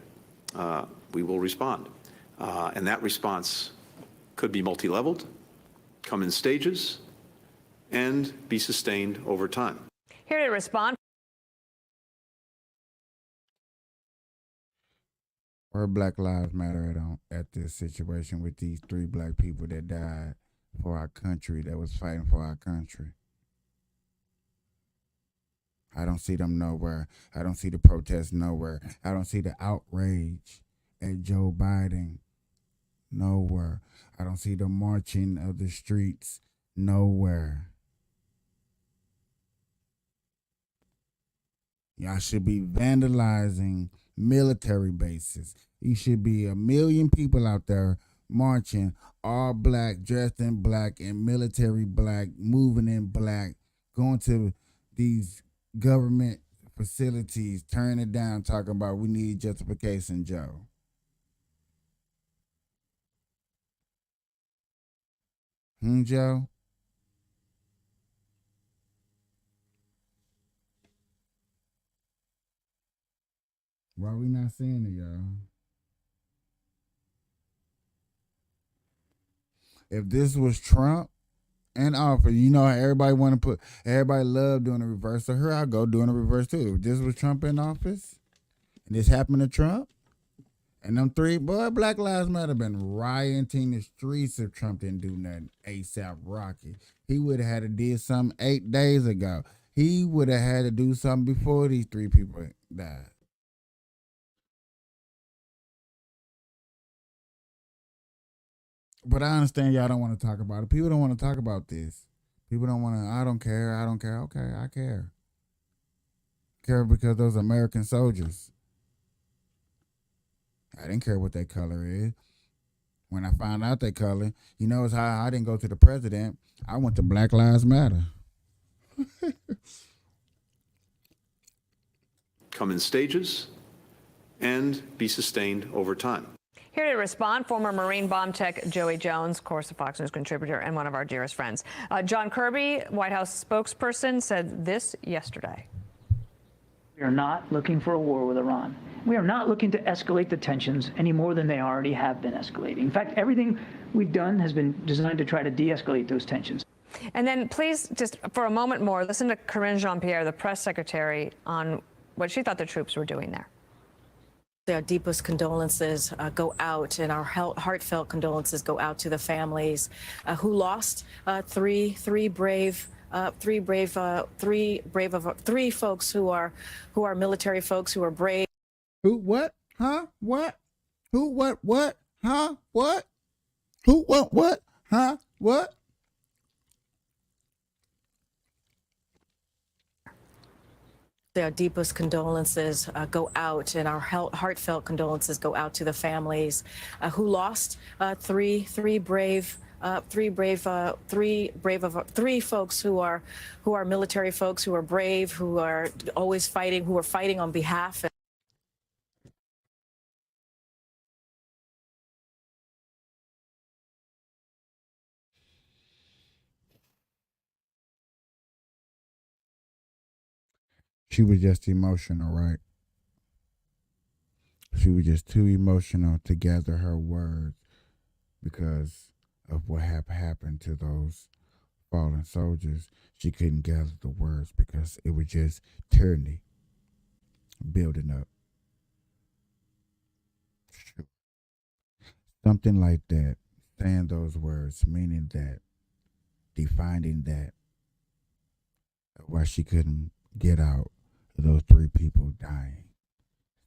we will respond, and that response could be multi-leveled, come in stages, and be sustained over time. Here to respond. Where Black Lives Matter at this situation with these 3 black people that died for our country, that was fighting for our country? I don't see them nowhere. I don't see the protests nowhere. I don't see the outrage at Joe Biden nowhere. I don't see the marching of the streets nowhere. Y'all should be vandalizing military bases. You should be 1 million people out there marching, all black, dressed in black, and military black, moving in black, going to these government facilities, turning it down, talking about we need justification, Joe. Joe? Why we not seeing it, y'all? If this was Trump in office, you know how everybody love doing the reverse. So here I go doing the reverse too. If this was Trump in office, and this happened to Trump, and them 3, Black Lives Matter been rioting the streets if Trump didn't do nothing. ASAP Rocky. He would have had to do something 8 days ago. He would have had to do something before these 3 people died. But I understand y'all don't want to talk about it. People don't want to talk about this. People don't want to, I don't care. Okay, I care. Care because those American soldiers. I didn't care what their color is. When I found out their color, you know, it's how I didn't go to the president. I went to Black Lives Matter. Come in stages and be sustained over time. Here to respond, former Marine bomb tech Joey Jones, of course, a Fox News contributor and one of our dearest friends. John Kirby, White House spokesperson, said this yesterday. We are not looking for a war with Iran. We are not looking to escalate the tensions any more than they already have been escalating. In fact, everything we've done has been designed to try to de-escalate those tensions. And then please, just for a moment more, listen to Karine Jean-Pierre, the press secretary, on what she thought the troops were doing there. Our deepest condolences go out, and our heartfelt condolences go out to the families who lost three folks who are military folks who are brave. Who? What? Huh? What? Who? What? What? Huh? What? Who? What? What? Huh? What? Our deepest condolences go out, and our heartfelt condolences go out to the families who lost three folks who are military folks who are brave, who are always fighting, who are fighting on behalf. She was just emotional, right? She was just too emotional to gather her words because of what happened to those fallen soldiers. She couldn't gather the words because it was just tyranny building up. Something like that, saying those words, meaning that, defining that, why she couldn't get out those 3 people dying,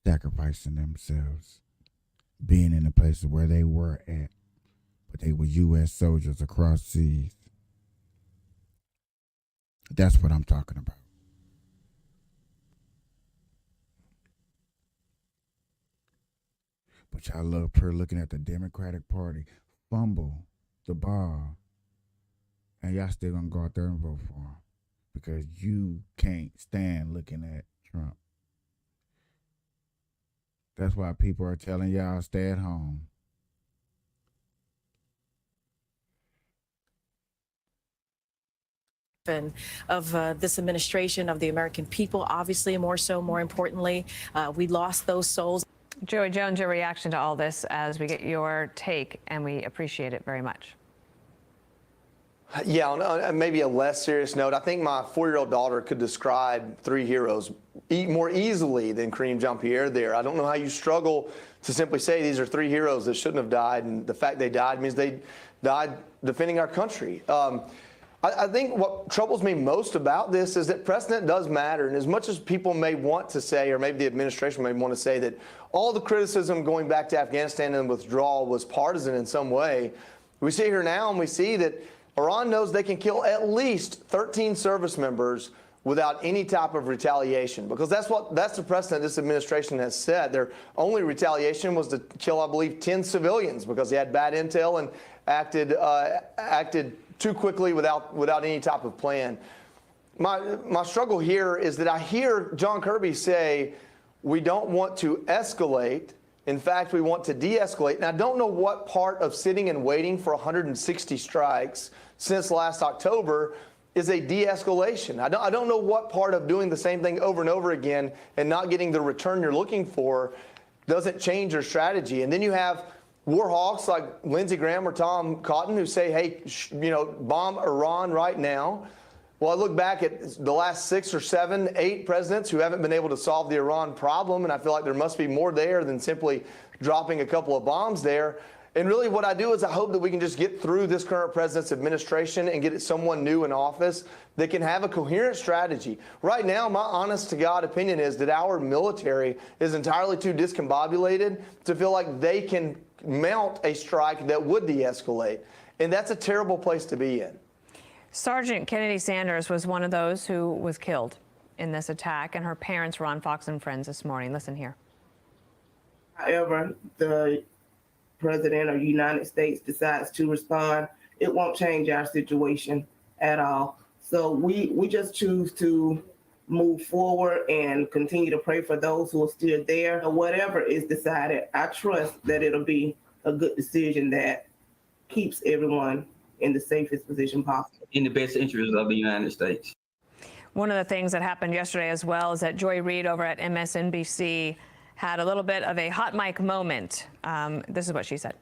sacrificing themselves, being in the places where they were at, but they were U.S. soldiers across seas. That's what I'm talking about. But y'all love her looking at the Democratic Party fumble the ball, and y'all still gonna go out there and vote for him because you can't stand looking at Trump. That's why people are telling y'all stay at home. Of this administration, of the American people, obviously, more importantly, we lost those souls. Joey Jones, your reaction to all this as we get your take, and we appreciate it very much. Yeah, on maybe a less serious note, I think my 4-year-old daughter could describe three heroes more easily than Kareem Jean-Pierre there. I don't know how you struggle to simply say these are three heroes that shouldn't have died, and the fact they died means they died defending our country. I think what troubles me most about this is that precedent does matter. And as much as people may want to say, or maybe the administration may want to say, that all the criticism going back to Afghanistan and withdrawal was partisan in some way, we sit here now and we see that Iran knows they can kill at least 13 service members without any type of retaliation, because that's the precedent this administration has set. Their only retaliation was to kill, I believe, 10 civilians because they had bad intel and acted too quickly without any type of plan. My struggle here is that I hear John Kirby say we don't want to escalate. In fact, we want to de-escalate. And I don't know what part of sitting and waiting for 160 strikes since last October is a de-escalation. I don't know what part of doing the same thing over and over again and not getting the return you're looking for doesn't change your strategy. And then you have war hawks like Lindsey Graham or Tom Cotton who say, hey, bomb Iran right now. Well, I look back at the last 6 or 7, 8 presidents who haven't been able to solve the Iran problem, and I feel like there must be more there than simply dropping a couple of bombs there. And really what I do is I hope that we can just get through this current president's administration and get someone new in office that can have a coherent strategy. Right now, my honest to God opinion is that our military is entirely too discombobulated to feel like they can mount a strike that would de-escalate. And that's a terrible place to be in. Sergeant Kennedy Sanders was one of those who was killed in this attack, and her parents were on Fox and Friends this morning. Listen here. However, the President of the United States decides to respond, it won't change our situation at all. So we just choose to move forward and continue to pray for those who are still there. Whatever is decided, I trust that it'll be a good decision that keeps everyone in the safest position possible. In the best interest of the United States. One of the things that happened yesterday as well is that Joy Reid over at MSNBC had a little bit of a hot mic moment. This is what she said.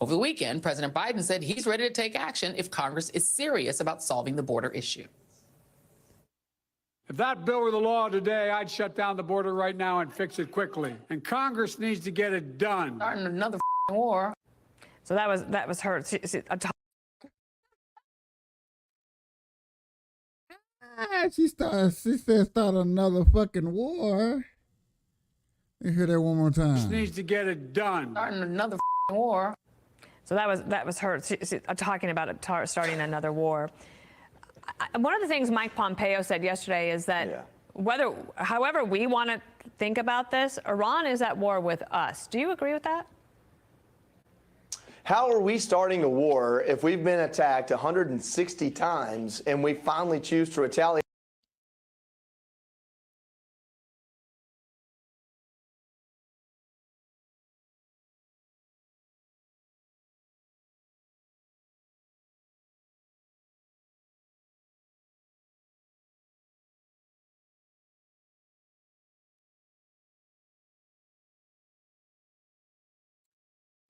Over the weekend, President Biden said he's ready to take action if Congress is serious about solving the border issue. If that bill were the law today, I'd shut down the border right now and fix it quickly. And Congress needs to get it done. Starting another war. So that was her. She said start another fucking war. Let me hear that one more time. Congress needs to get it done. Starting another war. So that was her talking about it, starting another war. One of the things Mike Pompeo said yesterday is that however we want to think about this, Iran is at war with us. Do you agree with that? How are we starting a war if we've been attacked 160 times and we finally choose to retaliate?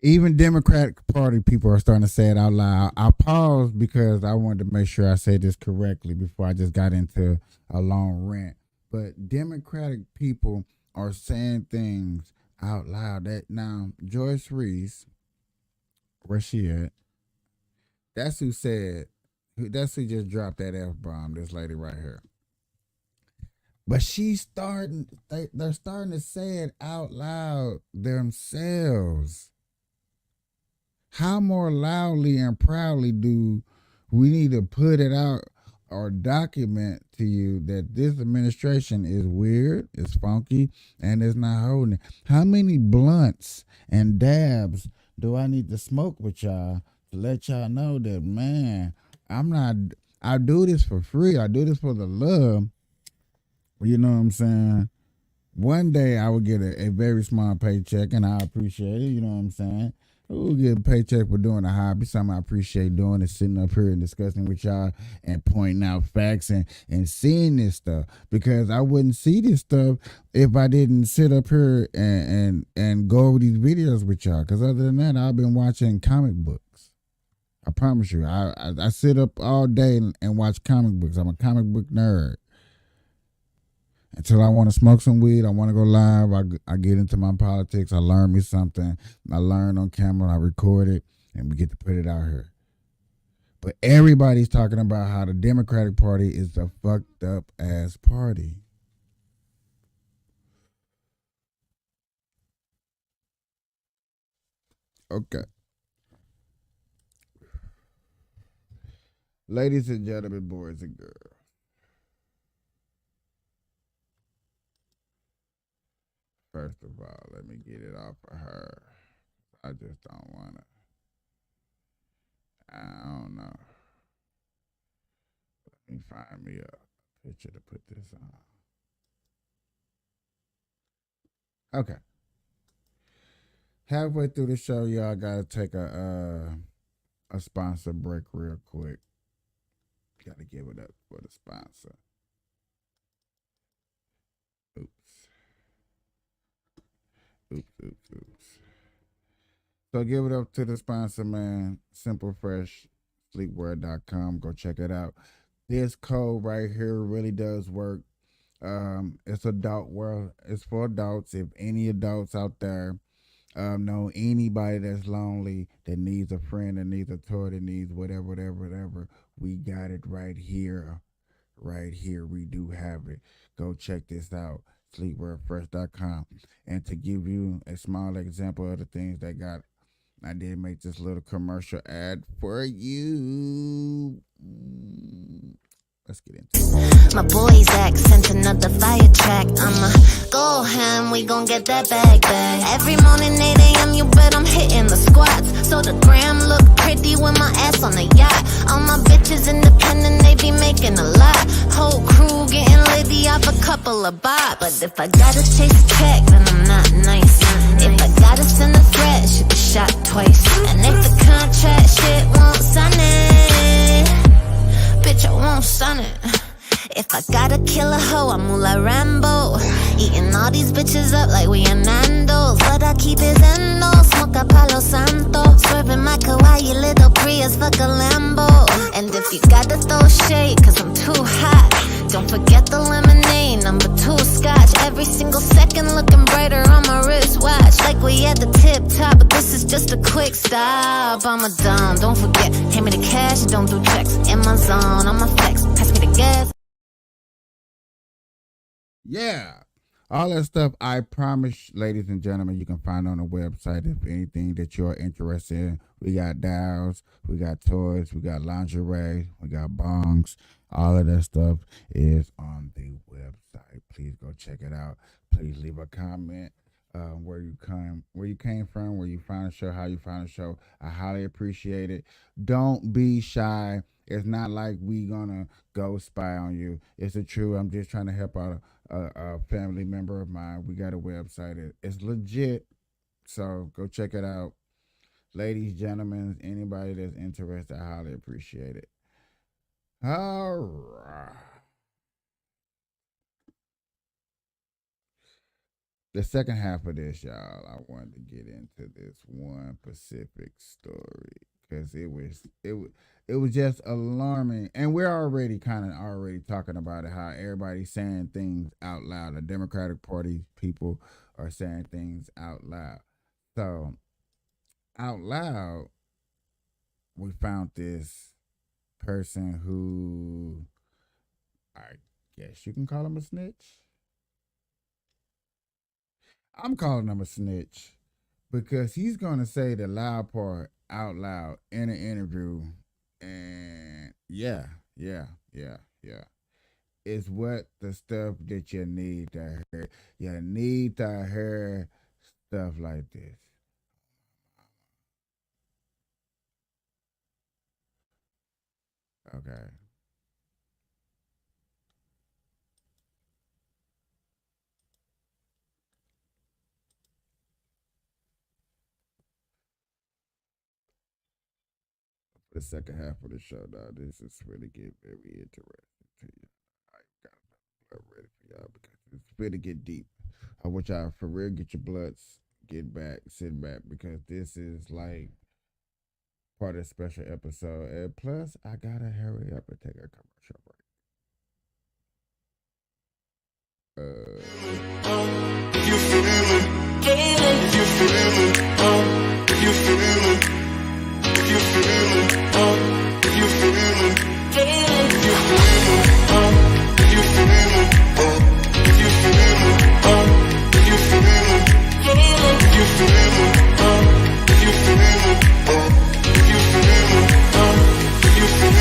Even Democratic Party people are starting to say it out loud. I paused because I wanted to make sure I said this correctly before I just got into a long rant. But Democratic people are saying things out loud. That now Joyce Reese, where she at? That's who just dropped that F-bomb, this lady right here. But they're starting to say it out loud themselves. How more loudly and proudly do we need to put it out or document to you that this administration is weird, it's funky, and it's not holding it. How many blunts and dabs do I need to smoke with y'all to let y'all know that, man, I do this for free. I do this for the love. You know what I'm saying? One day I will get a very small paycheck, and I appreciate it. You know what I'm saying? We'll get a paycheck for doing a hobby. Something I appreciate doing is sitting up here and discussing with y'all and pointing out facts and seeing this stuff. Because I wouldn't see this stuff if I didn't sit up here and go over these videos with y'all. Because other than that, I've been watching comic books. I promise you. I sit up all day and watch comic books. I'm a comic book nerd. Until I want to smoke some weed, I want to go live, I get into my politics, I learn me something, I learn on camera, I record it, and we get to put it out here. But everybody's talking about how the Democratic Party is a fucked up ass party. Okay. Ladies and gentlemen, boys and girls. First of all, let me get it off of her. I just don't want to. I don't know. Let me find me a picture to put this on. Okay. Halfway through the show, y'all gotta take a sponsor break real quick. Gotta give it up for the sponsor. Oops. So give it up to the sponsor, man. Simple Fresh, sleepwear.com. Go check it out. This code right here really does work. It's adult world. It's for adults. If any adults out there know anybody that's lonely, that needs a friend, that needs a toy, that needs whatever, we got it right here. Right here. We do have it. Go check this out. Sleepwearfresh.com. And to give you a small example of the things that I did make this little commercial ad for you. Let's get into it. My boy's accent, another fire track. I'ma go ham, we gon' get that bag back. Every morning 8 a.m. you bet I'm hitting the squats. So the gram look pretty with my ass on the yacht. All my bitches independent, they be making a lot. Whole crew getting litty off a couple of bops. But if I gotta chase a check, then I'm not nice. If I gotta send a threat, shoot the shot twice. And if the contract shit won't sign it, bitch, I won't sign it. If I gotta kill a hoe, I'm like Rambo. Eating all these bitches up like we are Nando's. But I keep it endo, smoke a Palo Santo. Swerving my kawaii little Prius, fuck a Lambo. And if you gotta throw shade, cause I'm too hot, don't forget the lemonade, number 2 scotch. Every single second looking brighter on my wristwatch. Like we at the tip top, but this is just a quick stop. I'm a dumb, don't forget, hand me the cash, don't do checks. In my zone, I'm a flex, pass me the gas. Yeah. All that stuff, I promise, ladies and gentlemen, you can find on the website if anything that you're interested in. We got dials, we got toys, we got lingerie, we got bongs. All of that stuff is on the website. Please go check it out. Please leave a comment where you came from, where you found the show, how you found the show. I highly appreciate it. Don't be shy. It's not like we gonna go spy on you. It's the truth. I'm just trying to help out a family member of mine. We got a website. It's legit. So go check it out. Ladies, gentlemen, anybody that's interested, I highly appreciate it. All right. The second half of this, y'all, I wanted to get into this one specific story because it was just alarming, and we're already talking about it. How everybody's saying things out loud. The Democratic Party people are saying things out loud. So, out loud, we found this person who, I guess you can call him a snitch. I'm calling him a snitch because he's going to say the loud part out loud in an interview. And yeah, Yeah. It's what the stuff that you need to hear. You need to hear stuff like this. Okay. For the second half of the show, now, this is really get very interesting to you. I got blood ready for y'all because it's really get deep. I want y'all for real get your bloods, sit back because this is like part of a special episode. And plus, I gotta hurry up and take a commercial break. If you feel it, if you feel it, if you feel it, if you feel it, if you feel it, if you feel it, if you feel it, if you feel it, if you feel it, if you feel it, if you feel it, if you feel it, if you feel it, if you feel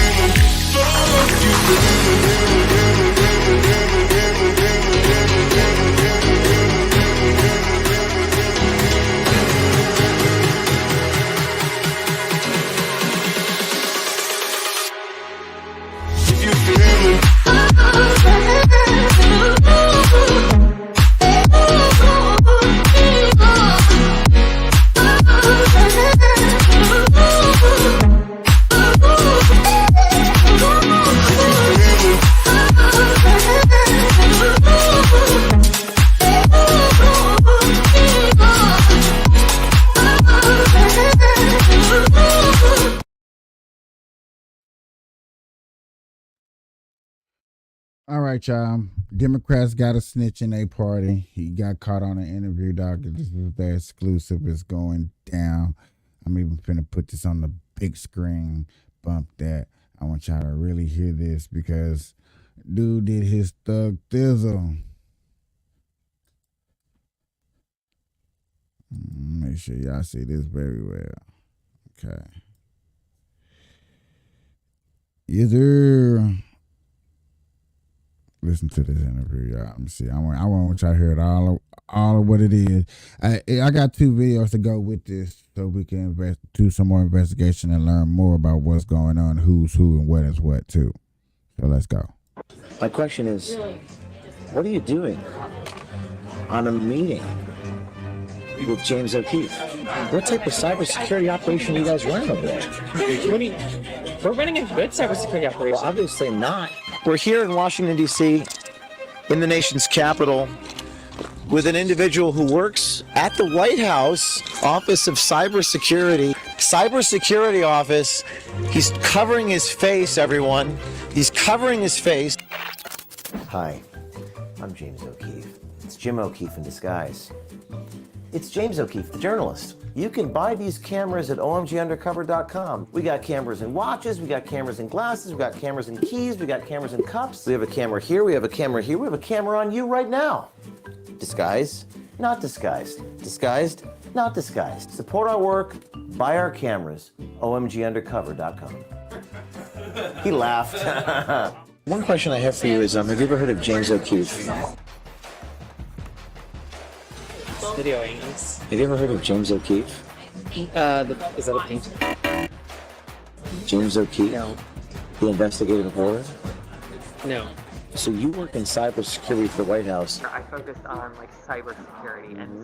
All right, y'all. Democrats got a snitch in a party. He got caught on an interview, dog. This is the exclusive. It's going down. I'm even finna put this on the big screen. Bump that. I want y'all to really hear this because dude did his thug thizzle. Make sure y'all see this very well. Okay. Either listen to this interview, y'all. Let me see. I want y'all to hear it all of what it is. I got 2 videos to go with this so we can do some more investigation and learn more about what's going on, who's who, and what is what too. So let's go. My question is, what are you doing on a meeting with James O'Keefe? What type of cybersecurity operation are you guys running over there? We're running a good cybersecurity operation. Well, obviously not. We're here in Washington, D.C., in the nation's capital, with an individual who works at the White House Office of Cybersecurity. Cybersecurity office. He's covering his face, everyone. He's covering his face. Hi, I'm James O'Keefe. It's Jim O'Keefe in disguise. It's James O'Keefe, the journalist. You can buy these cameras at omgundercover.com. We got cameras in watches, we got cameras in glasses, we got cameras in keys, we got cameras in cups. We have a camera here, we have a camera here, we have a camera on you right now. Disguise, not disguised. Disguised, not disguised. Support our work, buy our cameras, omgundercover.com. He laughed. One question I have for you is, have you ever heard of James O'Keefe? Videoing. Have you ever heard of James O'Keefe? Is that a painting? James O'Keefe? No. The investigative horror? No. So you work in cybersecurity for the White House. I focus on cybersecurity and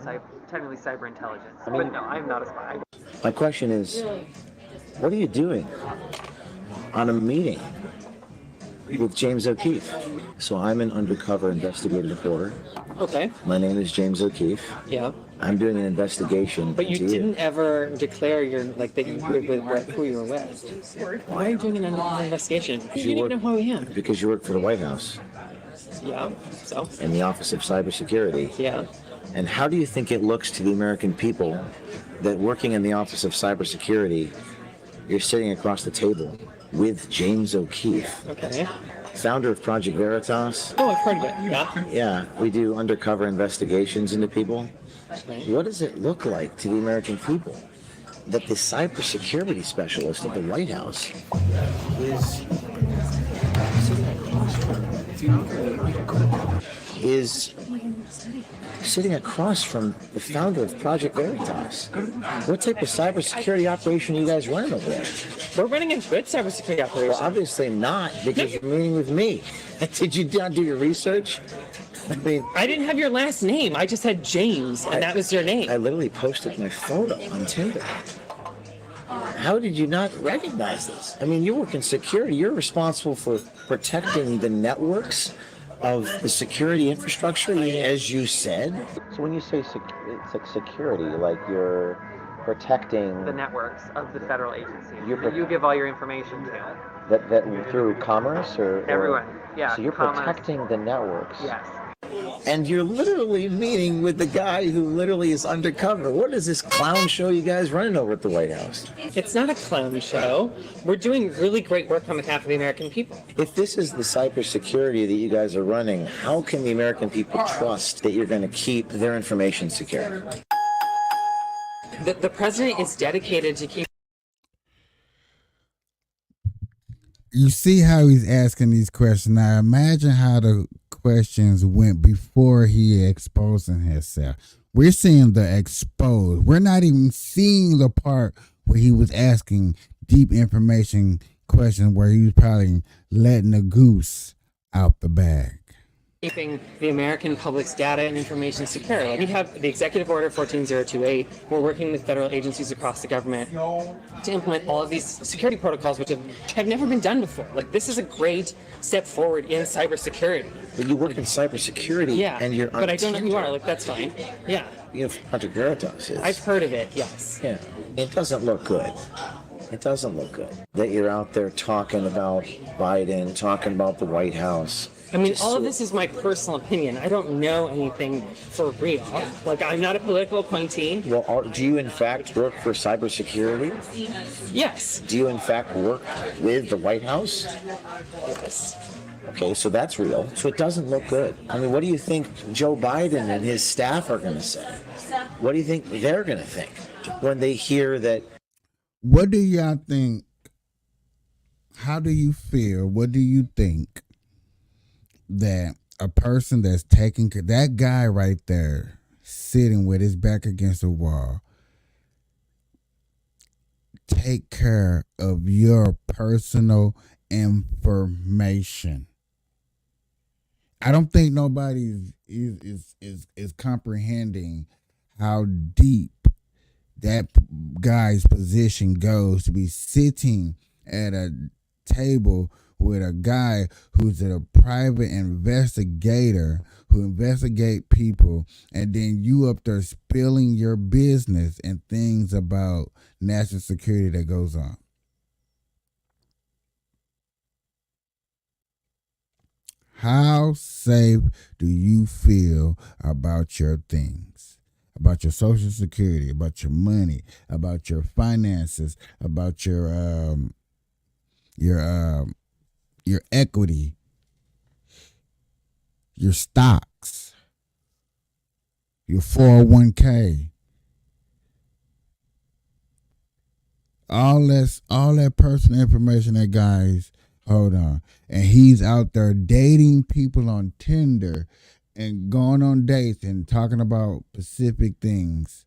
technically cyber intelligence. But no, I'm not a spy. My question is, what are you doing on a meeting with James O'Keefe? So I'm an undercover investigative reporter. Okay. My name is James O'Keefe. Yeah. I'm doing an investigation. But you didn't ever declare that you were with who you were with. Why are you doing an investigation? You didn't even know who I am. Because you work for the White House. Yeah. So. In the Office of Cybersecurity. Yeah. And how do you think it looks to the American people that working in the Office of Cybersecurity, you're sitting across the table with James O'Keefe? Okay. Founder of Project Veritas. Oh, I've heard of it. Yeah. Yeah, we do undercover investigations into people. Right. What does it look like to the American people that the cybersecurity specialist at the White House is is sitting across from the founder of Project Veritas. What type of cybersecurity operation are you guys running over there? We're running a good cybersecurity operation. Well, obviously not, because you're meeting with me. Did you not do your research? I mean, I didn't have your last name. I just had James, and that was your name. I literally posted my photo on Tinder. How did you not recognize this? I mean, you work in security. You're responsible for protecting the networks of the security infrastructure, as you said. So when you say it's like security, like you're protecting The networks of the federal agencies You're that you give all your information to. that through commerce or Everyone, yeah, So you're commerce. protecting the networks. Yes. And you're literally meeting with the guy who literally is undercover. What is this clown show you guys running over at the White House? It's not a clown show. We're doing really great work on behalf of the American people. If this is the cybersecurity that you guys are running, how can the American people trust that you're going to keep their information secure? The president is dedicated to keep. You see how he's asking these questions. Now imagine how the questions went before he exposing himself. We're seeing the expose. We're not even seeing the part where he was asking deep information questions where he was probably letting a goose out the bag. Keeping the American public's data and information secure. Like we have the Executive Order 14028. We're working with federal agencies across the government to implement all of these security protocols, which have never been done before. Like this is a great step forward in cybersecurity. But you work in cybersecurity, Yeah, and you're. but I don't know who you are. Like that's fine. Yeah, You know, Project Veritas is. I've heard of it. Yes. Yeah, it doesn't look good. It doesn't look good that you're out there talking about Biden, talking about the White House. I mean, all of this is my personal opinion. I don't know anything for real. Like, I'm not a political appointee. Well, do you in fact work for cybersecurity? Yes. Do you in fact work with the White House? Yes. Okay, so that's real. So it doesn't look good. I mean, what do you think Joe Biden and his staff are going to say? What do you think they're going to think when they hear that? What do y'all think? How do you feel? What do you think that a person that's taking that guy right there sitting with his back against the wall take care of your personal information? I don't think nobody is comprehending how deep that guy's position goes to be sitting at a table with a guy who's a private investigator who investigate people, and then you up there spilling your business and things about national security that goes on. How safe do you feel about your things? About your Social Security, about your money, about your finances, about your equity, your stocks, your 401k, all that personal information that guys hold on. And he's out there dating people on Tinder and going on dates and talking about specific things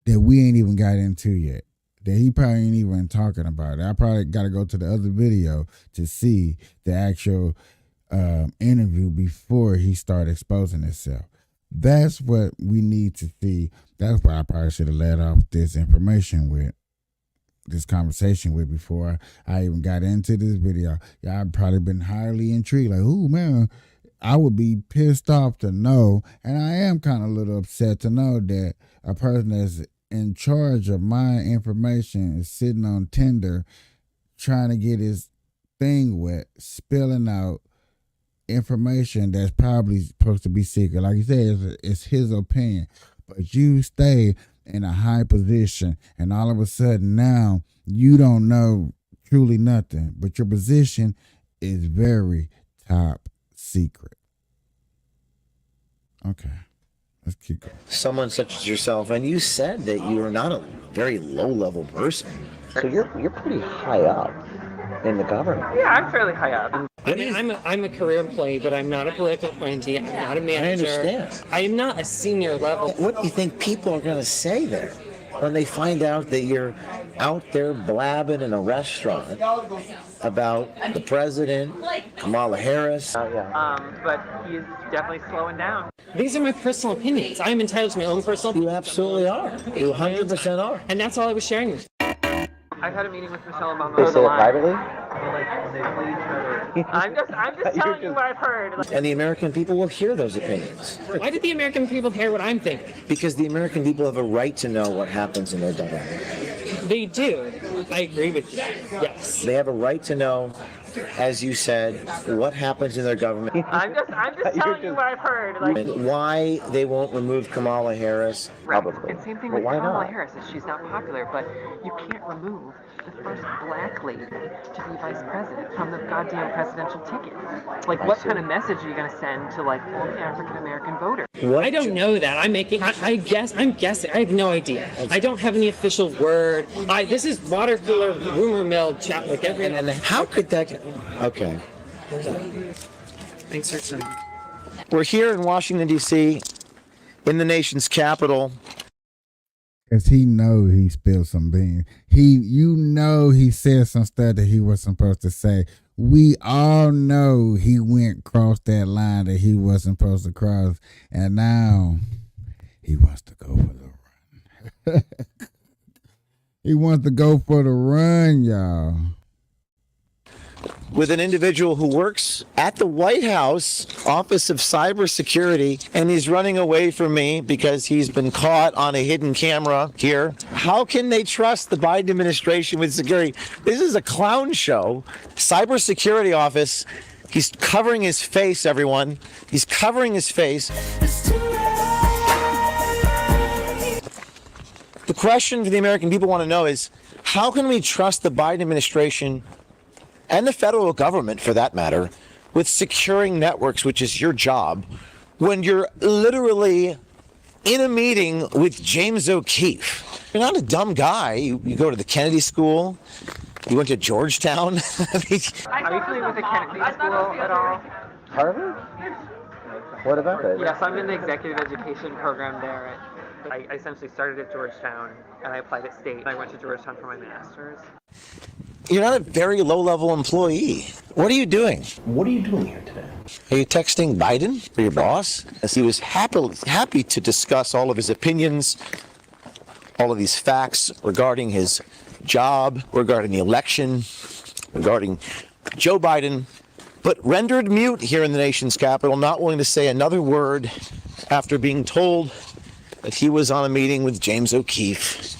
that we ain't even got into yet, that he probably ain't even talking about. I probably got to go to the other video to see the actual interview before he started exposing himself. That's what we need to see. That's what I probably should have led off this information with, this conversation with, before I even got into this video. Yeah, I'd probably been highly intrigued. Like, oh man, I would be pissed off to know, and I am kind of a little upset to know that a person that's in charge of my information is sitting on Tinder trying to get his thing wet, spilling out information that's probably supposed to be secret. Like you said, it's his opinion, but you stay in a high position, and all of a sudden now you don't know truly nothing, but your position is very top secret. Okay, let's keep going. Someone such as yourself, and you said that you are not a very low-level person, so you're pretty high up in the government. Yeah, I'm fairly high up. I'm a career employee, but I'm not a political appointee. I'm not a manager. I understand. I am not a senior level. What do you think people are going to say there when they find out that you're out there blabbing in a restaurant about the president, Kamala Harris? But he's definitely slowing down. These are my personal opinions. I am entitled to my own personal opinions. You absolutely are. You 100% are. And that's all I was sharing with you. I've had a meeting with Michelle Obama. They say it privately? I'm just telling you what I've heard. And the American people will hear those opinions. Why did the American people hear what I'm thinking? Because the American people have a right to know what happens in their government. They do. I agree with you. Yes. They have a right to know, as you said, what happens in their government. I'm just telling you what I've heard. And why they won't remove Kamala Harris, probably. And same thing But with why Kamala not? Harris. She's not popular, but you can't remove the first black lady to be vice president from the goddamn presidential ticket. Like, what kind of message are you going to send to, like, all the African American voters? I don't know that. I'm guessing. I have no idea. I don't have any official word. This is water cooler rumor mill chat like every. And how could that? Okay. Thanks for saying. We're here in Washington, D.C., in the nation's capital. Cause he know he spilled some beans. He said some stuff that he wasn't supposed to say. We all know he went across that line that he wasn't supposed to cross, and now he wants to go for the run. He wants to go for the run, y'all. With an individual who works at the White House Office of Cybersecurity, and he's running away from me because he's been caught on a hidden camera here. How can they trust the Biden administration with security? This is a clown show. Cybersecurity office. He's covering his face, everyone. He's covering his face. The question the American people want to know is, how can we trust the Biden administration and the federal government, for that matter, with securing networks, which is your job, when you're literally in a meeting with James O'Keefe? You're not a dumb guy. You go to the Kennedy School. You went to Georgetown. Are you familiar with the Kennedy School at all? Harvard? What about that? Yes, I'm in the executive education program there. I essentially started at Georgetown, and I applied at State. I went to Georgetown for my master's. You're not a very low-level employee. What are you doing? What are you doing here today? Are you texting Biden for your boss? As he was happy to discuss all of his opinions, all of these facts regarding his job, regarding the election, regarding Joe Biden, but rendered mute here in the nation's capital, not willing to say another word after being told that he was on a meeting with James O'Keefe,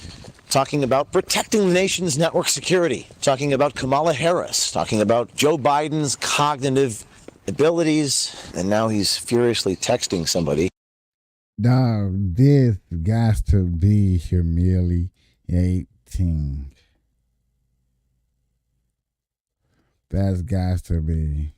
talking about protecting the nation's network security, talking about Kamala Harris, talking about Joe Biden's cognitive abilities, and now he's furiously texting somebody. Dog, this got to be humiliating. That's got to be.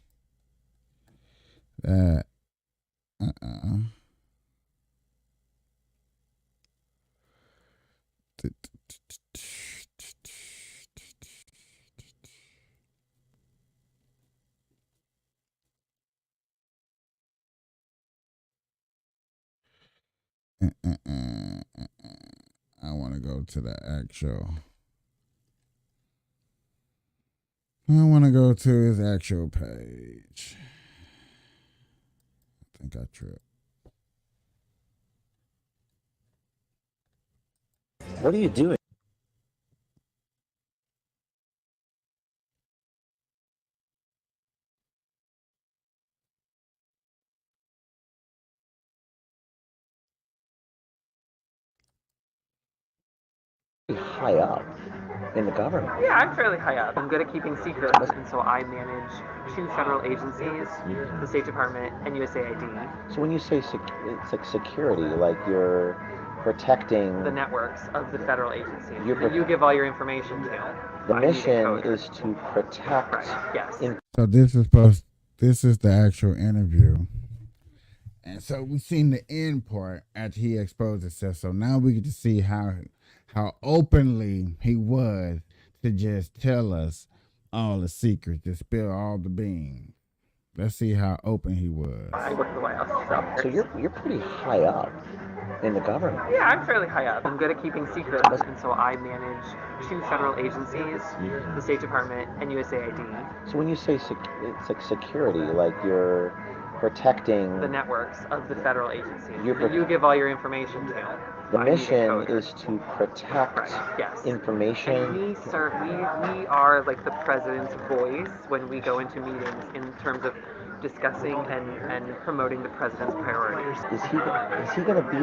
I want to go to the actual. I want to go to his actual page. I think I tripped. What are you doing? High up in the government. Yeah, I'm fairly high up. I'm good at keeping secrets, and so I manage 2 federal agencies, the State Department and USAID. So when you say it's like security, like you're protecting The networks of the federal agencies You're that you give all your information to. the mission is to protect. Right. Yes. So this is the actual interview. And so we seen the end part after he exposed himself. So now we get to see how openly he was to just tell us all the secrets, to spill all the beans. Let's see how open he was. I work for the White House. So you're pretty high up in the government. Yeah, I'm fairly high up. I'm good at keeping secrets, and so I manage 2 federal agencies, the State Department and USAID. So when you say it's like security, like you're protecting The networks of the federal agencies You're that you give all your information to. the I need a mission coder. is to protect Yes. information. And we are like the president's voice when we go into meetings in terms of discussing and promoting the president's priorities. Is he going to be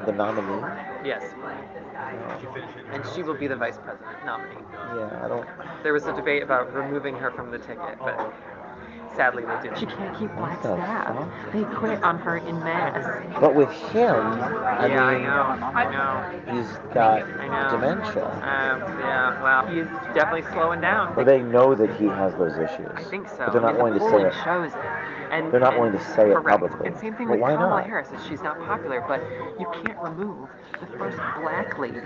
the nominee? Yes. And she will be the vice president nominee. Yeah, I don't. There was a debate about removing her from the ticket, but sadly they didn't. She can't keep black staff. They quit on her in mass. But with him, I mean, I know. he's got I know. dementia. Yeah, well, he's definitely slowing down. Well, they know that he has those issues. I think so. But they're not I mean, going the to say polling it. shows it. And, They're not and- going to say it correct. publicly. And same thing Well, with why Kamala not? Harris. Is she's not popular, but you can't remove the first black lady.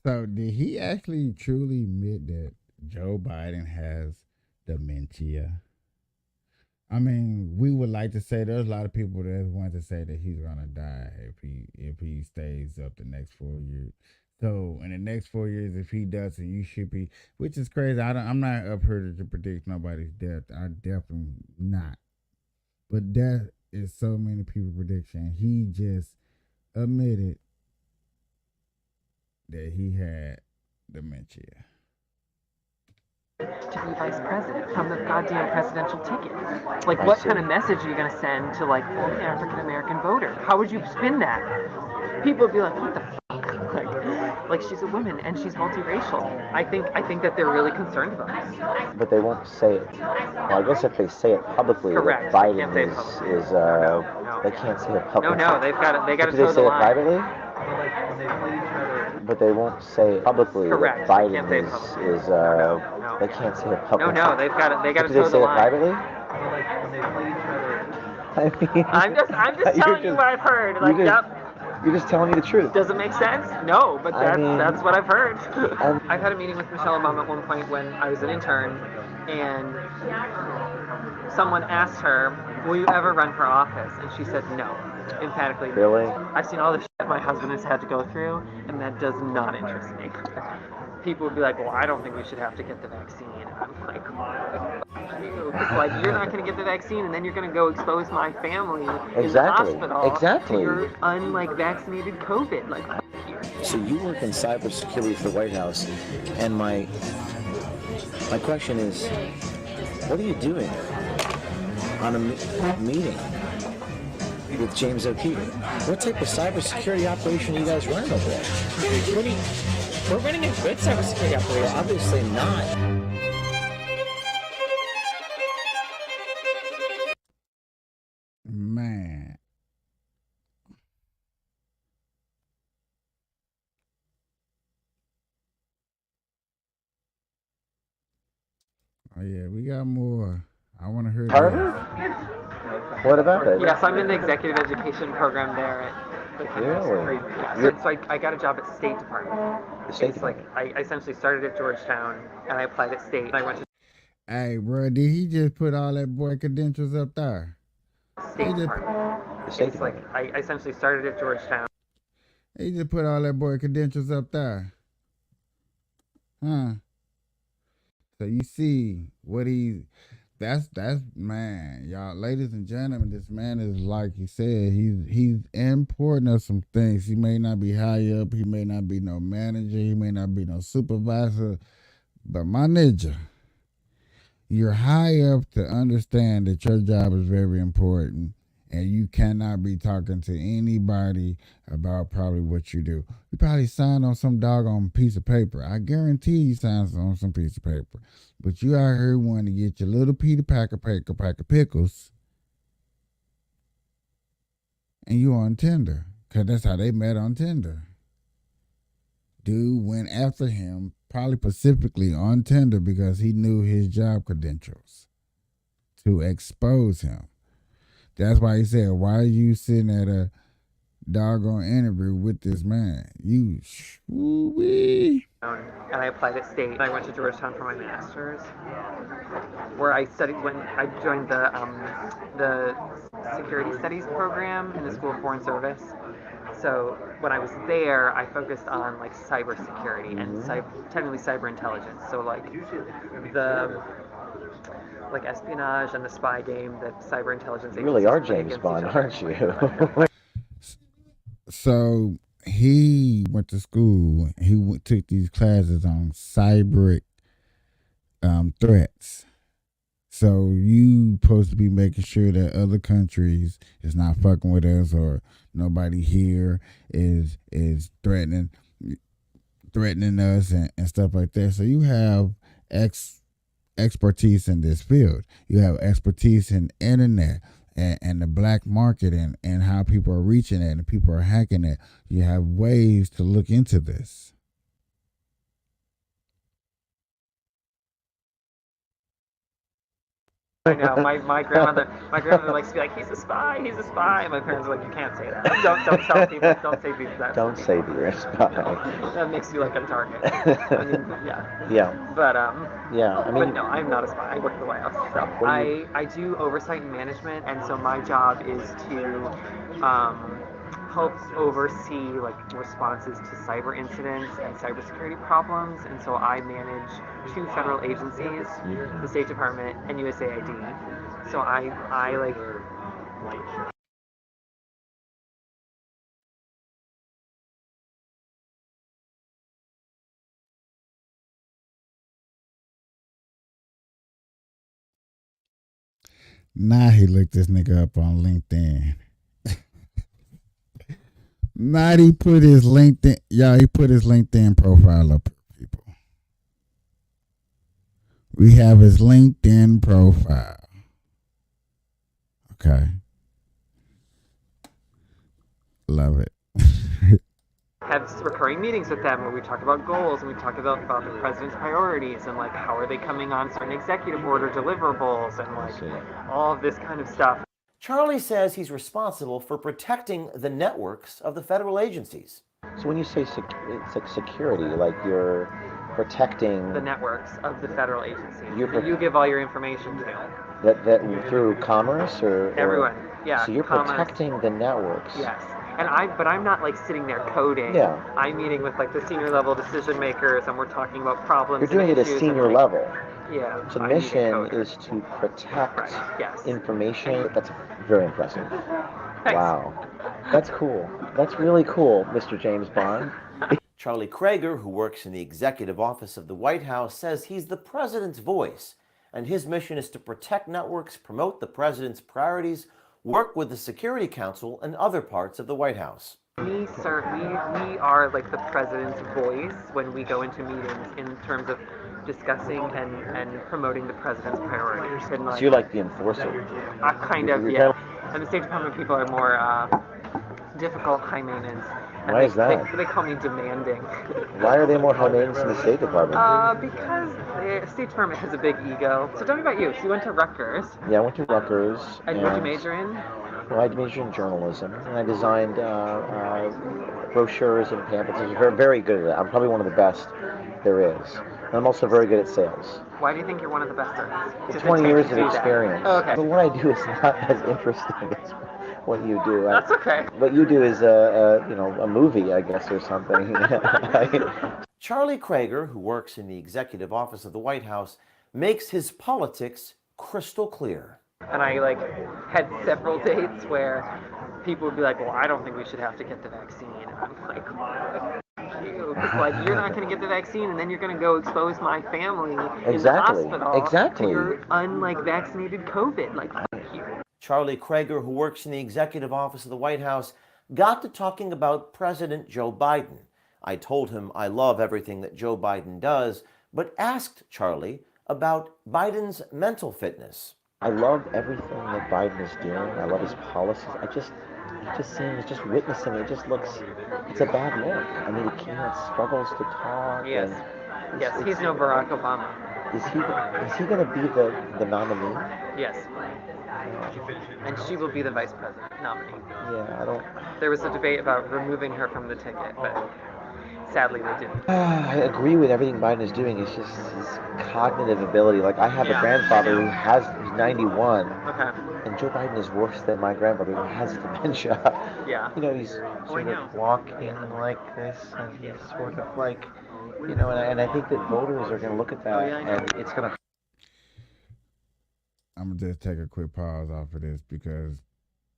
So did he actually truly admit that Joe Biden has dementia? I mean, we would like to say there's a lot of people that want to say that he's gonna die if he stays up the next 4 years. So in the next 4 years, if he doesn't, you should be, which is crazy. I'm not up here to predict nobody's death. I definitely not. But that is so many people prediction. He just admitted that he had dementia. To be vice president from the goddamn presidential ticket. Like, I what see. kind of message are you going to send to, like, the African American voter? How would you spin that? People would be like, what the fuck? Like she's a woman and she's multiracial. I think that they're really concerned about this. But they won't say it. Well, I guess if they say it publicly, Correct. that They can't say it Biden is they can't say it publicly. No, they got to Do toe they the say it line. privately? But they won't say it publicly. Correct. That They can't say it Biden is they can't say it publicly. No, they got to Do toe they the say it line. privately? I mean, I'm just telling you what I've heard. Like, yep. You're just telling me the truth. Does it make sense? No, but I mean, that's what I've heard. I've had a meeting with Michelle Obama at one point when I was an intern, and someone asked her, "Will you ever run for office?" And she said no, emphatically. Really? I've seen all the shit my husband has had to go through, and that does not interest me. People would be like, "Well, I don't think we should have to get the vaccine." And I'm like, it's like, you're not going to get the vaccine, and then you're going to go expose my family in the hospital to your vaccinated COVID. Like, So you work in cybersecurity for the White House, and my question is, what are you doing on a meeting with James O'Keefe? What type of cybersecurity operation are you guys running over there? we're running a good cybersecurity operation. Well, obviously not. Man. Oh yeah, we got more. I want to hear Harvard? What about it? Yes, I'm in the executive education program there at the Really? Yeah, so I got a job at State Department. The State It's like I essentially started at Georgetown and I applied at State. And I went to Hey, bro, did he just put all that boy credentials up there? State Department. It's like I essentially started at Georgetown. He just put all that boy credentials up there. Huh? So you see what that's man, y'all, ladies and gentlemen, this man is, like he said, he's important of some things. He may not be high up, he may not be no manager, he may not be no supervisor, but my ninja, you're high up to understand that your job is very important. And you cannot be talking to anybody about probably what you do. You probably signed on some doggone piece of paper. I guarantee you signed on some piece of paper. But you out here wanting to get your little Peter pack of pickles. And you on Tinder. Because that's how they met on Tinder. Dude went after him, probably specifically on Tinder because he knew his job credentials to expose him. That's why he said, why are you sitting at a doggone interview with this man. You wee. And I applied at State. I went to Georgetown for my master's, where I studied when I joined the security studies program in the School of Foreign Service. So when I was there, I focused on like cybersecurity and technically cyber intelligence. So like the espionage and the spy game that cyber intelligence. You really are agencies play James against Bond, each other. aren't you? So he went to school. He took these classes on cyber threats. So you supposed to be making sure that other countries is not fucking with us, or nobody here is threatening us and stuff like that. So you have expertise in this field. You have expertise in internet and the black market and how people are reaching it and people are hacking it. You have ways to look into this. I know my grandmother likes to be like, he's a spy. And my parents are like, you can't say that. Don't tell people. Don't say that. Don't say that you're a spy. That makes you like a target. I mean, yeah. Yeah. But yeah. I mean, but no, I'm not a spy. I work at the White House. So I do oversight and management, and so my job is to help oversee like responses to cyber incidents and cybersecurity problems, and so I manage 2 federal agencies, the State Department and USAID. So I like. Now he looked this nigga up on LinkedIn. Now he put his LinkedIn profile up, people. We have his LinkedIn profile. Okay. Love it. Have recurring meetings with them where we talk about goals and we talk about the president's priorities and like how are they coming on certain executive order deliverables and like all of this kind of stuff. Charlie says he's responsible for protecting the networks of the federal agencies. So when you say it's like security, like you're protecting the networks of the federal agencies that you give all your information to. That through commerce or everyone, yeah. So you're protecting the networks. Yes. And I'm not like sitting there coding. Yeah. I'm meeting with like the senior level decision makers, and we're talking about problems. You're doing it at senior level. Yeah. So the mission is to protect information. That's very impressive. Thanks. Wow. That's cool. That's really cool, Mr. James Bond. Charlie Krager, who works in the executive office of the White House, says he's the president's voice, and his mission is to protect networks, promote the president's priorities, work with the Security Council and other parts of the White House. We are like the president's voice when we go into meetings in terms of discussing and promoting the president's priorities. And like, so you're like the enforcer? Kind of, yeah. And the State Department people are more difficult, high maintenance. And Why is that? They call me demanding. Why are they more high maintenance than the State Department? Because the State Department has a big ego. So tell me about you. So you went to Rutgers. Yeah, I went to Rutgers. And what did you major in? Well, I majored in journalism, and I designed brochures and pamphlets. I was very, very good at it. I'm probably one of the best there is. And I'm also very good at sales. Why do you think you're one of the best there is? 20 years of experience. Oh, okay. But what I do is not as interesting as what you do. That's okay. What you do is a movie, I guess, or something. Charlie Krager, who works in the executive office of the White House, makes his politics crystal clear. And I had several dates where people would be like, well, I don't think we should have to get the vaccine. And I'm like, you. It's you're not going to get the vaccine, and then you're going to go expose my family in the hospital to your vaccinated COVID. Fuck you. Charlie Krager, who works in the executive office of the White House, got to talking about President Joe Biden. I told him I love everything that Joe Biden does, but asked Charlie about Biden's mental fitness. I love everything that Biden is doing. I love his policies. Just witnessing it, just looks, it's a bad look. I mean, he struggles to talk. Yes. Yes, he's no Barack Obama. Is he going to be the nominee? Yes. And she will be the vice president nominee. Yeah, I don't. There was a debate about removing her from the ticket, but sadly they didn't. I agree with everything Biden is doing. It's just his cognitive ability. Like I have a grandfather who's 91, and Joe Biden is worse than my grandfather who has dementia. Yeah. You know, he's sort of walking like this, and he's sort of like, you know, and I think that voters are going to look at that, and it's going to. I'm gonna just take a quick pause off of this because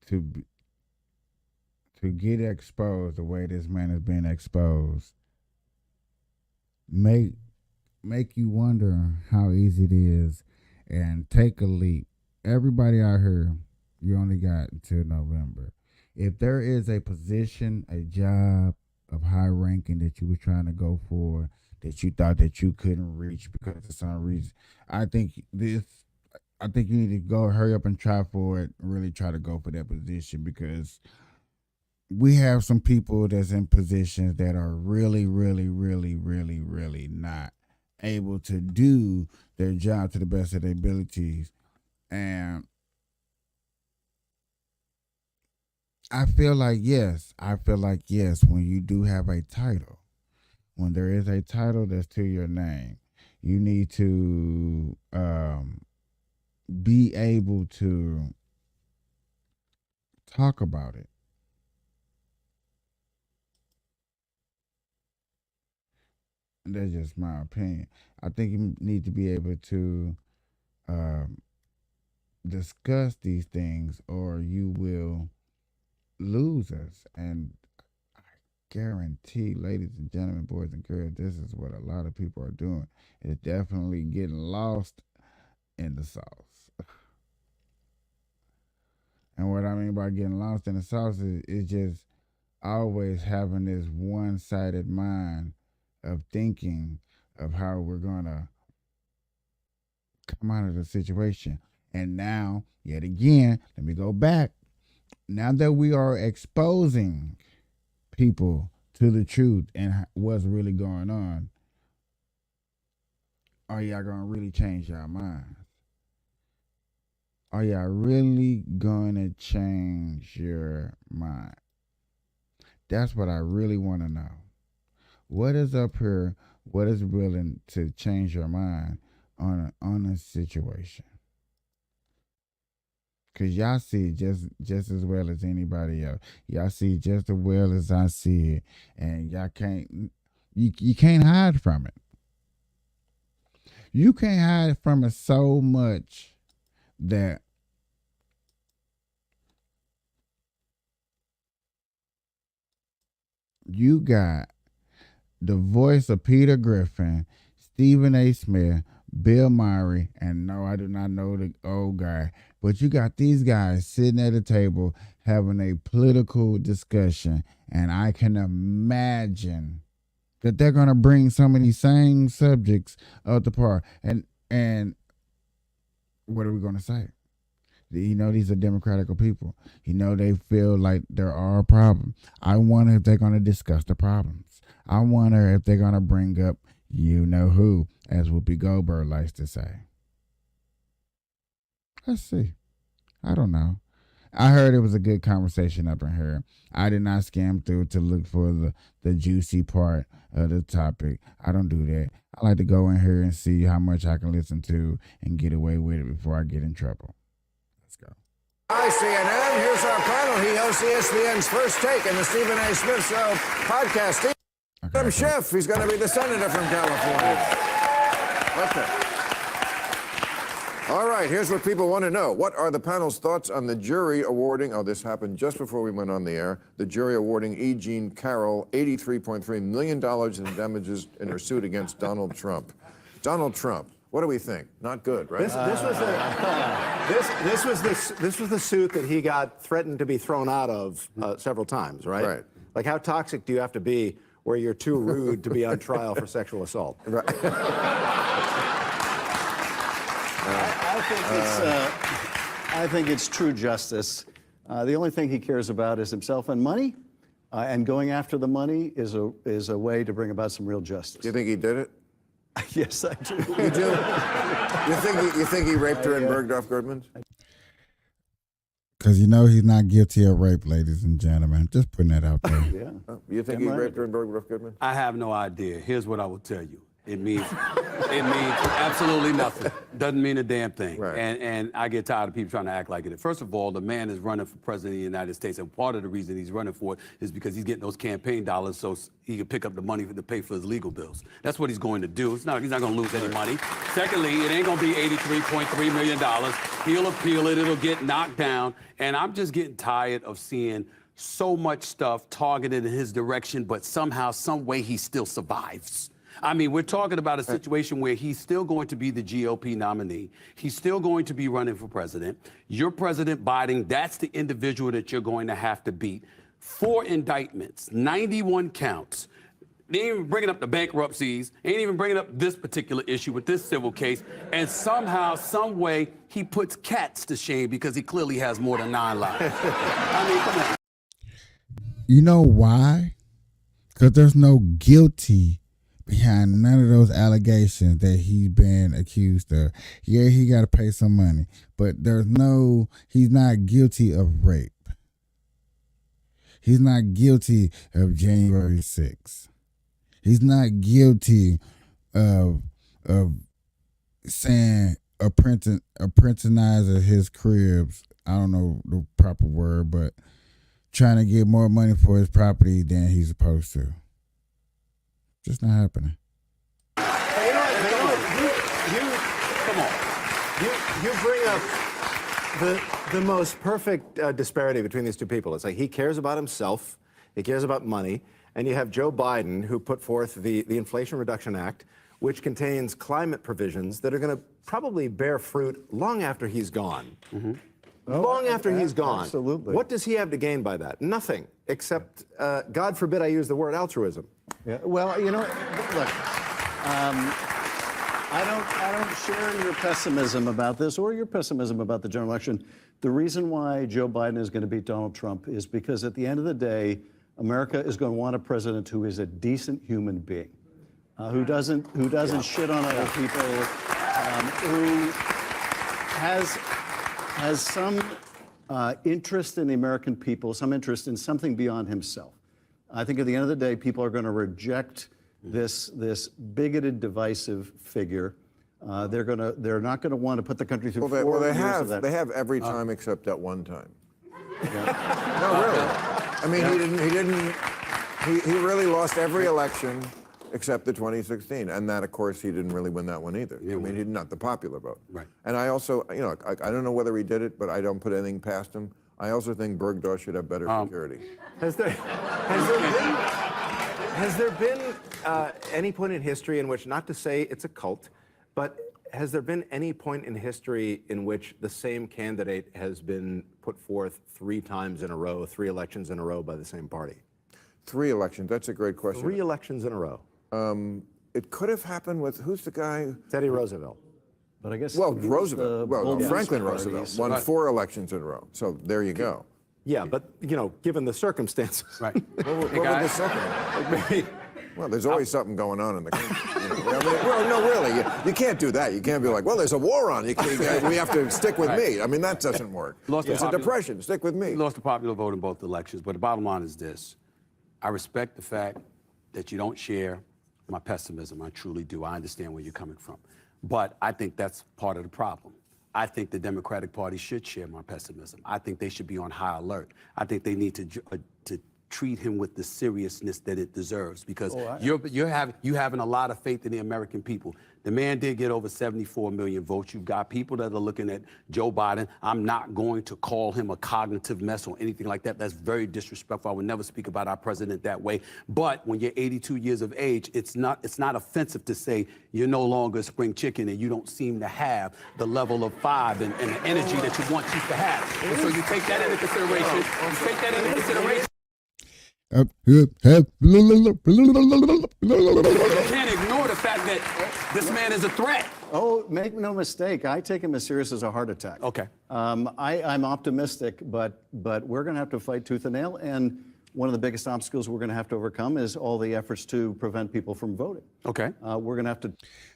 to get exposed the way this man is being exposed make you wonder how easy it is, and take a leap. Everybody out here, you only got until November. If there is a position, a job of high ranking that you were trying to go for, that you thought that you couldn't reach because of some reason, I think you need to go hurry up and try for it, really try to go for that position, because we have some people that's in positions that are really, really, really, really, really not able to do their job to the best of their abilities. And I feel like yes, when you do have a title, when there is a title that's to your name, you need to be able to talk about it. And that's just my opinion. I think you need to be able to discuss these things, or you will lose us. And I guarantee, ladies and gentlemen, boys and girls, this is what a lot of people are doing. It's definitely getting lost in the sauce. And what I mean by getting lost in the sauce is just always having this one-sided mind of thinking of how we're going to come out of the situation. And now, yet again, let me go back. Now that we are exposing people to the truth and what's really going on, are y'all going to really change y'all minds? Are y'all really going to change your mind? That's what I really want to know. What is up here? What is willing to change your mind on a situation? Because y'all see it just as well as anybody else. Y'all see it just as well as I see it. And y'all you can't hide from it. You can't hide from it so much that you got the voice of Peter Griffin, Stephen A. Smith, Bill Murray, and no, I do not know the old guy, but you got these guys sitting at a table having a political discussion, and I can imagine that they're going to bring some of these same subjects up to par. And what are we going to say? You know, these are democratical people. You know, they feel like there are a problem. I wonder if they're going to discuss the problems. I wonder if they're going to bring up you know who, as Whoopi Goldberg likes to say. Let's see. I don't know. I heard it was a good conversation up in here. I did not skim through to look for the juicy part of the topic. I don't do that. I like to go in here and see how much I can listen to and get away with it before I get in trouble. Let's go. Hi, CNN. Here's our panel. He hosts ESPN's First Take and the Stephen A. Smith Show podcast. Adam Schiff, he's going to be the senator from California. Okay. All right, here's what people want to know. What are the panel's thoughts on the jury awarding, this happened just before we went on the air, the jury awarding E. Jean Carroll $83.3 million in damages in her suit against Donald Trump. Donald Trump, what do we think? Not good, right? This was the suit that he got threatened to be thrown out of several times, right? Right. Like, how toxic do you have to be where you're too rude to be on trial for sexual assault? Right. I think it's true justice. The only thing he cares about is himself and money, and going after the money is a way to bring about some real justice. Do you think he did it? Yes, I do. You do? You think he raped her and Bergdorf Goodman? Because you know he's not guilty of rape, ladies and gentlemen. Just putting that out there. Yeah. You think he raped her in Bergdorf Goodman? I have no idea. Here's what I will tell you. It means absolutely nothing. Doesn't mean a damn thing. Right. And I get tired of people trying to act like it. First of all, the man is running for president of the United States, and part of the reason he's running for it is because he's getting those campaign dollars so he can pick up the money to pay for his legal bills. That's what he's going to do. He's not going to lose any money. Secondly, it ain't going to be $83.3 million. He'll appeal it. It'll get knocked down. And I'm just getting tired of seeing so much stuff targeted in his direction, but somehow, some way, he still survives. I mean, we're talking about a situation where he's still going to be the GOP nominee. He's still going to be running for president. You're President Biden. That's the individual that you're going to have to beat. 4 indictments, 91 counts. They ain't even bringing up the bankruptcies. Ain't even bringing up this particular issue with this civil case. And somehow, some way, he puts cats to shame because he clearly has more than 9 lives. I mean, come on. You know why? Because there's no guilty behind none of those allegations that he's been accused of. Yeah, he got to pay some money, but he's not guilty of rape. He's not guilty of January 6th. He's not guilty of saying apprenticing his cribs. I don't know the proper word, but trying to get more money for his property than he's supposed to. Just not happening. Come on. You bring up the most perfect disparity between these two people. It's like he cares about himself, he cares about money, and you have Joe Biden, who put forth the Inflation Reduction Act, which contains climate provisions that are going to probably bear fruit long after he's gone. Mm-hmm. Long after he's gone. Absolutely. What does he have to gain by that? Nothing, except, God forbid I use the word altruism. Yeah. Well, you know, look, I don't share your pessimism about this or your pessimism about the general election. The reason why Joe Biden is going to beat Donald Trump is because at the end of the day, America is going to want a president who is a decent human being, who doesn't shit on other people, who has some interest in the American people, some interest in something beyond himself. I think at the end of the day, people are going to reject this bigoted, divisive figure. They're not going to want to put the country through 4 years of that. They have every time except that one time. Yeah. No, really. I mean, he really lost every election except the 2016, and that, of course, he didn't really win that one either. I mean, he not the popular vote. Right. And I also, you know, I don't know whether he did it, but I don't put anything past him. I also think Bergdorf should have better security. Has there been any point in history in which, not to say it's a cult, but has there been any point in history in which the same candidate has been put forth 3 times in a row, 3 elections in a row by the same party? 3 elections, that's a great question. 3 elections in a row. It could have happened with, who's the guy? Teddy Roosevelt. But I guess Franklin Roosevelt won 4 elections in a row. So there you go. Yeah, but you know, given the circumstances, right? What were the second? Well, there's always something going on in the country. You know? I mean, well, no, really, you can't do that. You can't be like, well, there's a war on. We have to stick with me. I mean, that doesn't work. It's a depression. Stick with me. He lost the popular vote in both elections, but the bottom line is this: I respect the fact that you don't share my pessimism. I truly do. I understand where you're coming from. But I think that's part of the problem. I think the Democratic Party should share my pessimism. I think they should be on high alert. I think they need to treat him with the seriousness that it deserves, because you having a lot of faith in the American people. The man did get over 74 million votes. You've got people that are looking at Joe Biden. I'm not going to call him a cognitive mess or anything like that. That's very disrespectful. I would never speak about our president that way. But when you're 82 years of age, it's not offensive to say you're no longer a spring chicken and you don't seem to have the level of 5 and the energy that you once used to have. And so you take that into consideration. You take that into consideration. You can't ignore the fact that this man is a threat. Oh, make no mistake. I take him as serious as a heart attack. Okay. I'm optimistic, but we're going to have to fight tooth and nail. And one of the biggest obstacles we're going to have to overcome is all the efforts to prevent people from voting. Okay. We're going to have to.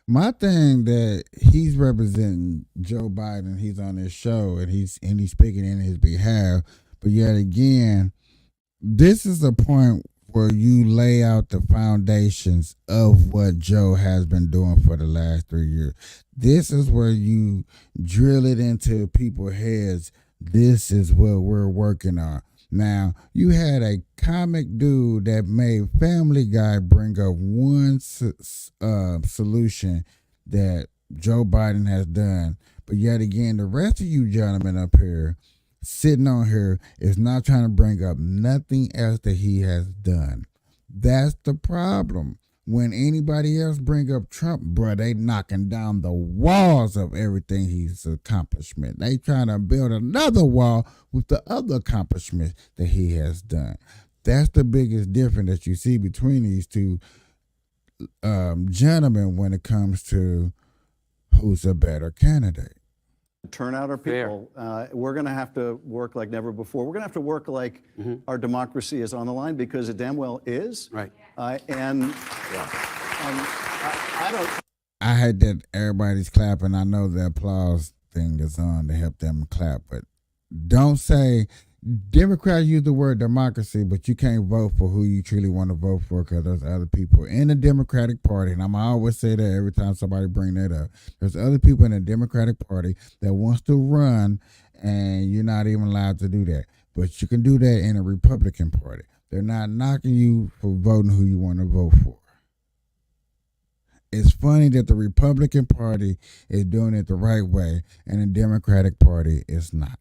My thing that he's representing Joe Biden, he's on this show and he's speaking in his behalf. But yet again, this is a point where you lay out the foundations of what Joe has been doing for the last 3 years. This is where you drill it into people's heads. This is what we're working on. Now, you had a comic dude that made Family Guy bring up one solution that Joe Biden has done. But yet again, the rest of you gentlemen up here, sitting on here, is not trying to bring up nothing else that he has done. That's the problem. When anybody else bring up Trump, bro, they knocking down the walls of everything he's accomplishment. They trying to build another wall with the other accomplishments that he has done. That's the biggest difference that you see between these two gentlemen when it comes to who's a better candidate. Turn out our people. We're going to have to work like never before. We're going to have to work like our democracy is on the line, because it damn well is. Right. I don't. I had that everybody's clapping. I know the applause thing is on to help them clap, but don't say Democrats use the word democracy, but you can't vote for who you truly want to vote for, because there's other people in the Democratic Party, and I'm always say that every time somebody bring that up. There's other people in the Democratic Party that wants to run, and you're not even allowed to do that. But you can do that in a Republican Party. They're not knocking you for voting who you want to vote for. It's funny that the Republican Party is doing it the right way, and the Democratic Party is not.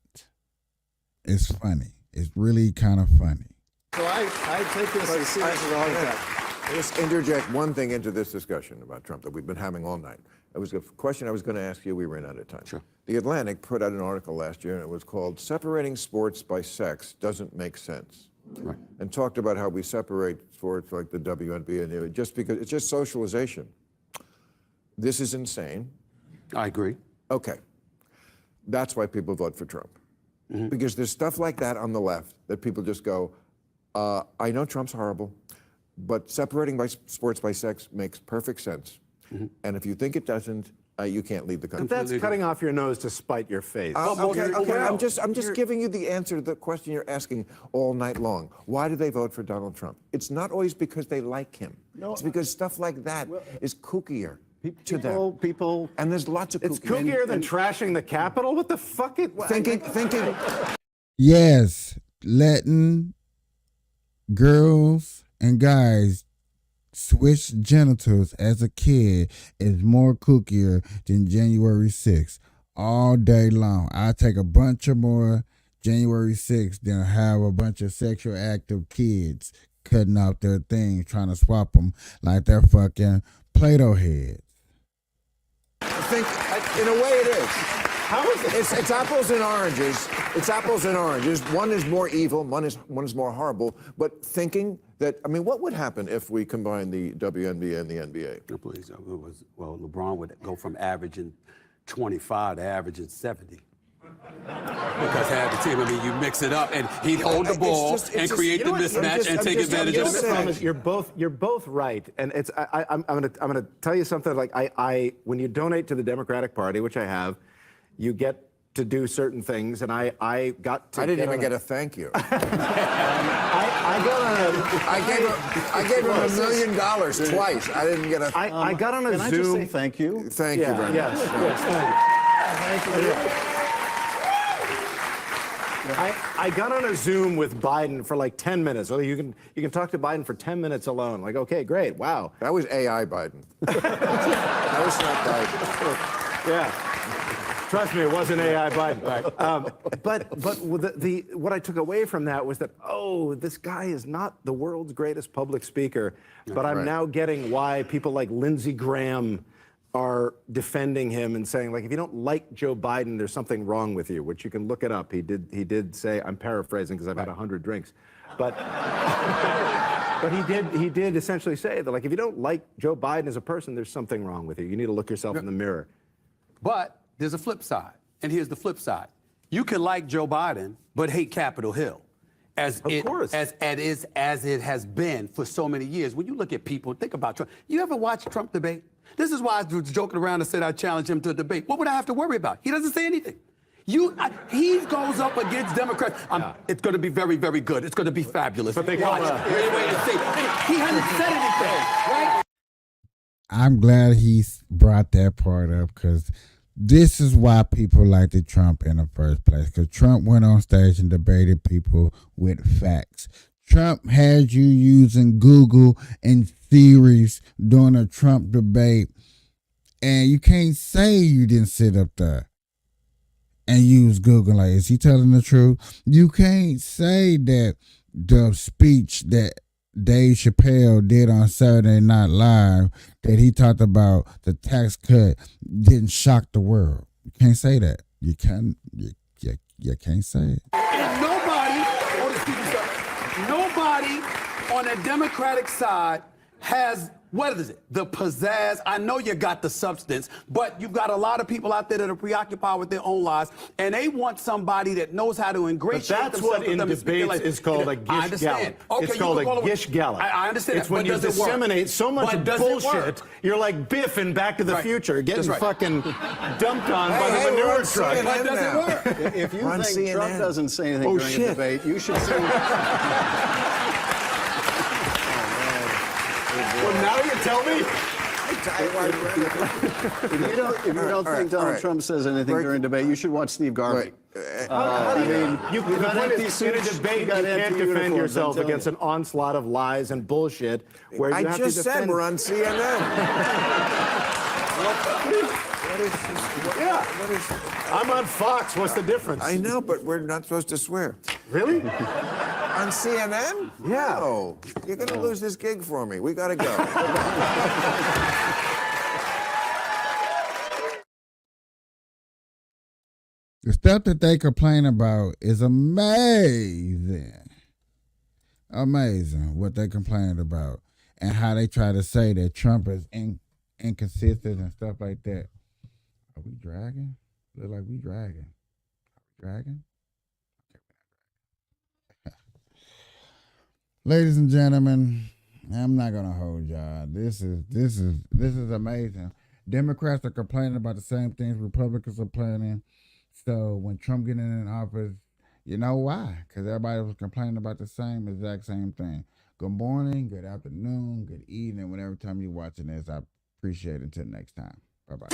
It's funny. It's really kind of funny. So I take this as serious as all that. Let's interject one thing into this discussion about Trump that we've been having all night. It was a question I was going to ask you. We ran out of time. Sure. The Atlantic put out an article last year, and it was called "Separating Sports by Sex Doesn't Make Sense." Right. And talked about how we separate sports like the WNBA and just because it's just socialization. This is insane. I agree. Okay. That's why people vote for Trump. Because there's stuff like that on the left that people just go, I know Trump's horrible, but separating sports by sex makes perfect sense. And if you think it doesn't, you can't leave the country. But that's cutting off your nose to spite your face. Okay. I'm just giving you the answer to the question you're asking all night long. Why do they vote for Donald Trump? It's not always because they like him. No, it's because stuff like that is kookier. People, and there's lots of it's kookier than trashing the Capitol. What the fuck? Thinking. Yes, letting girls and guys switch genitals as a kid is more kookier than January 6th all day long. I take a bunch of more January 6th than have a bunch of sexual active kids cutting off their things, trying to swap them like they're fucking Play-Doh heads. In a way, it is. How is it? It's apples and oranges. It's apples and oranges. One is more evil. One is more horrible. But thinking that, I mean, what would happen if we combined the WNBA and the NBA? Well, LeBron would go from averaging 25 to averaging 70. Because half the team, I mean, you mix it up, and he'd hold the ball and create the mismatch and take advantage of it. You're both right, and it's. I'm gonna tell you something. Like when you donate to the Democratic Party, which I have, you get to do certain things, and I got to. I didn't even get a thank you. I gave him $1 million twice. I didn't get a. I got on a Zoom. Can I just say thank you? Thank you very much. Yes. Thank you. I got on a Zoom with Biden for like 10 minutes. So you can talk to Biden for 10 minutes alone. Like, okay, great, wow. That was AI Biden. That was not Biden. Yeah. Trust me, it wasn't AI Biden. Right. But what I took away from that was that, this guy is not the world's greatest public speaker, but I'm now getting why people like Lindsey Graham are defending him and saying, like, if you don't like Joe Biden, there's something wrong with you, which you can look it up. He did say, I'm paraphrasing because I've had 100 drinks, but he did essentially say that, like, if you don't like Joe Biden as a person, there's something wrong with you. You need to look yourself in the mirror. But there's a flip side, and here's the flip side. You can like Joe Biden, but hate Capitol Hill. as it has been for so many years. When you look at people, think about Trump. You ever watch Trump debate? This is why I was joking around and said I challenged him to a debate. What would I have to worry about? He doesn't say anything. He goes up against Democrats. It's going to be very, very good. It's going to be fabulous. But they Watch. Wait and see. He hasn't said anything, right? I'm glad he brought that part up, because this is why people liked Trump in the first place, because Trump went on stage and debated people with facts. Trump had you using Google and theories during a Trump debate, and you can't say you didn't sit up there and use Google. Like, is he telling the truth? You can't say that the speech that Dave Chappelle did on Saturday Night Live, that he talked about the tax cut, didn't shock the world. You can't say that. You can't say it. And nobody on the Democratic side has, what is it, the pizzazz. I know you got the substance, but you've got a lot of people out there that are preoccupied with their own lives, and they want somebody that knows how to ingratiate But that's what in debates is called a gish gallop. It's called a gish gallop. I understand. It's when you disseminate so much bullshit, you're like Biff in Back to the Future, getting fucking dumped on by the manure truck. But does it work? If you think Trump doesn't say anything during a debate, you should see. Well, now you tell me. If you don't think Donald Trump says anything during debate, you should watch Steve Garvey. You got empty suits, in a debate, you can't defend yourself against an onslaught of lies and bullshit. Where you have to just said we're on CNN. I'm on Fox. What's the difference? I know, but we're not supposed to swear. Really? On CNN? Yeah. No. You're going to lose this gig for me. We got to go. The stuff that they complain about is amazing. Amazing what they complain about, and how they try to say that Trump is inconsistent and stuff like that. Are we dragging? Look like we dragging. Dragging? Ladies and gentlemen, I'm not gonna hold y'all. This is amazing. Democrats are complaining about the same things Republicans are complaining. So when Trump getting in office, you know why? Because everybody was complaining about the exact same thing. Good morning, good afternoon, good evening, whatever time you're watching this. I appreciate it. Until next time. Bye-bye.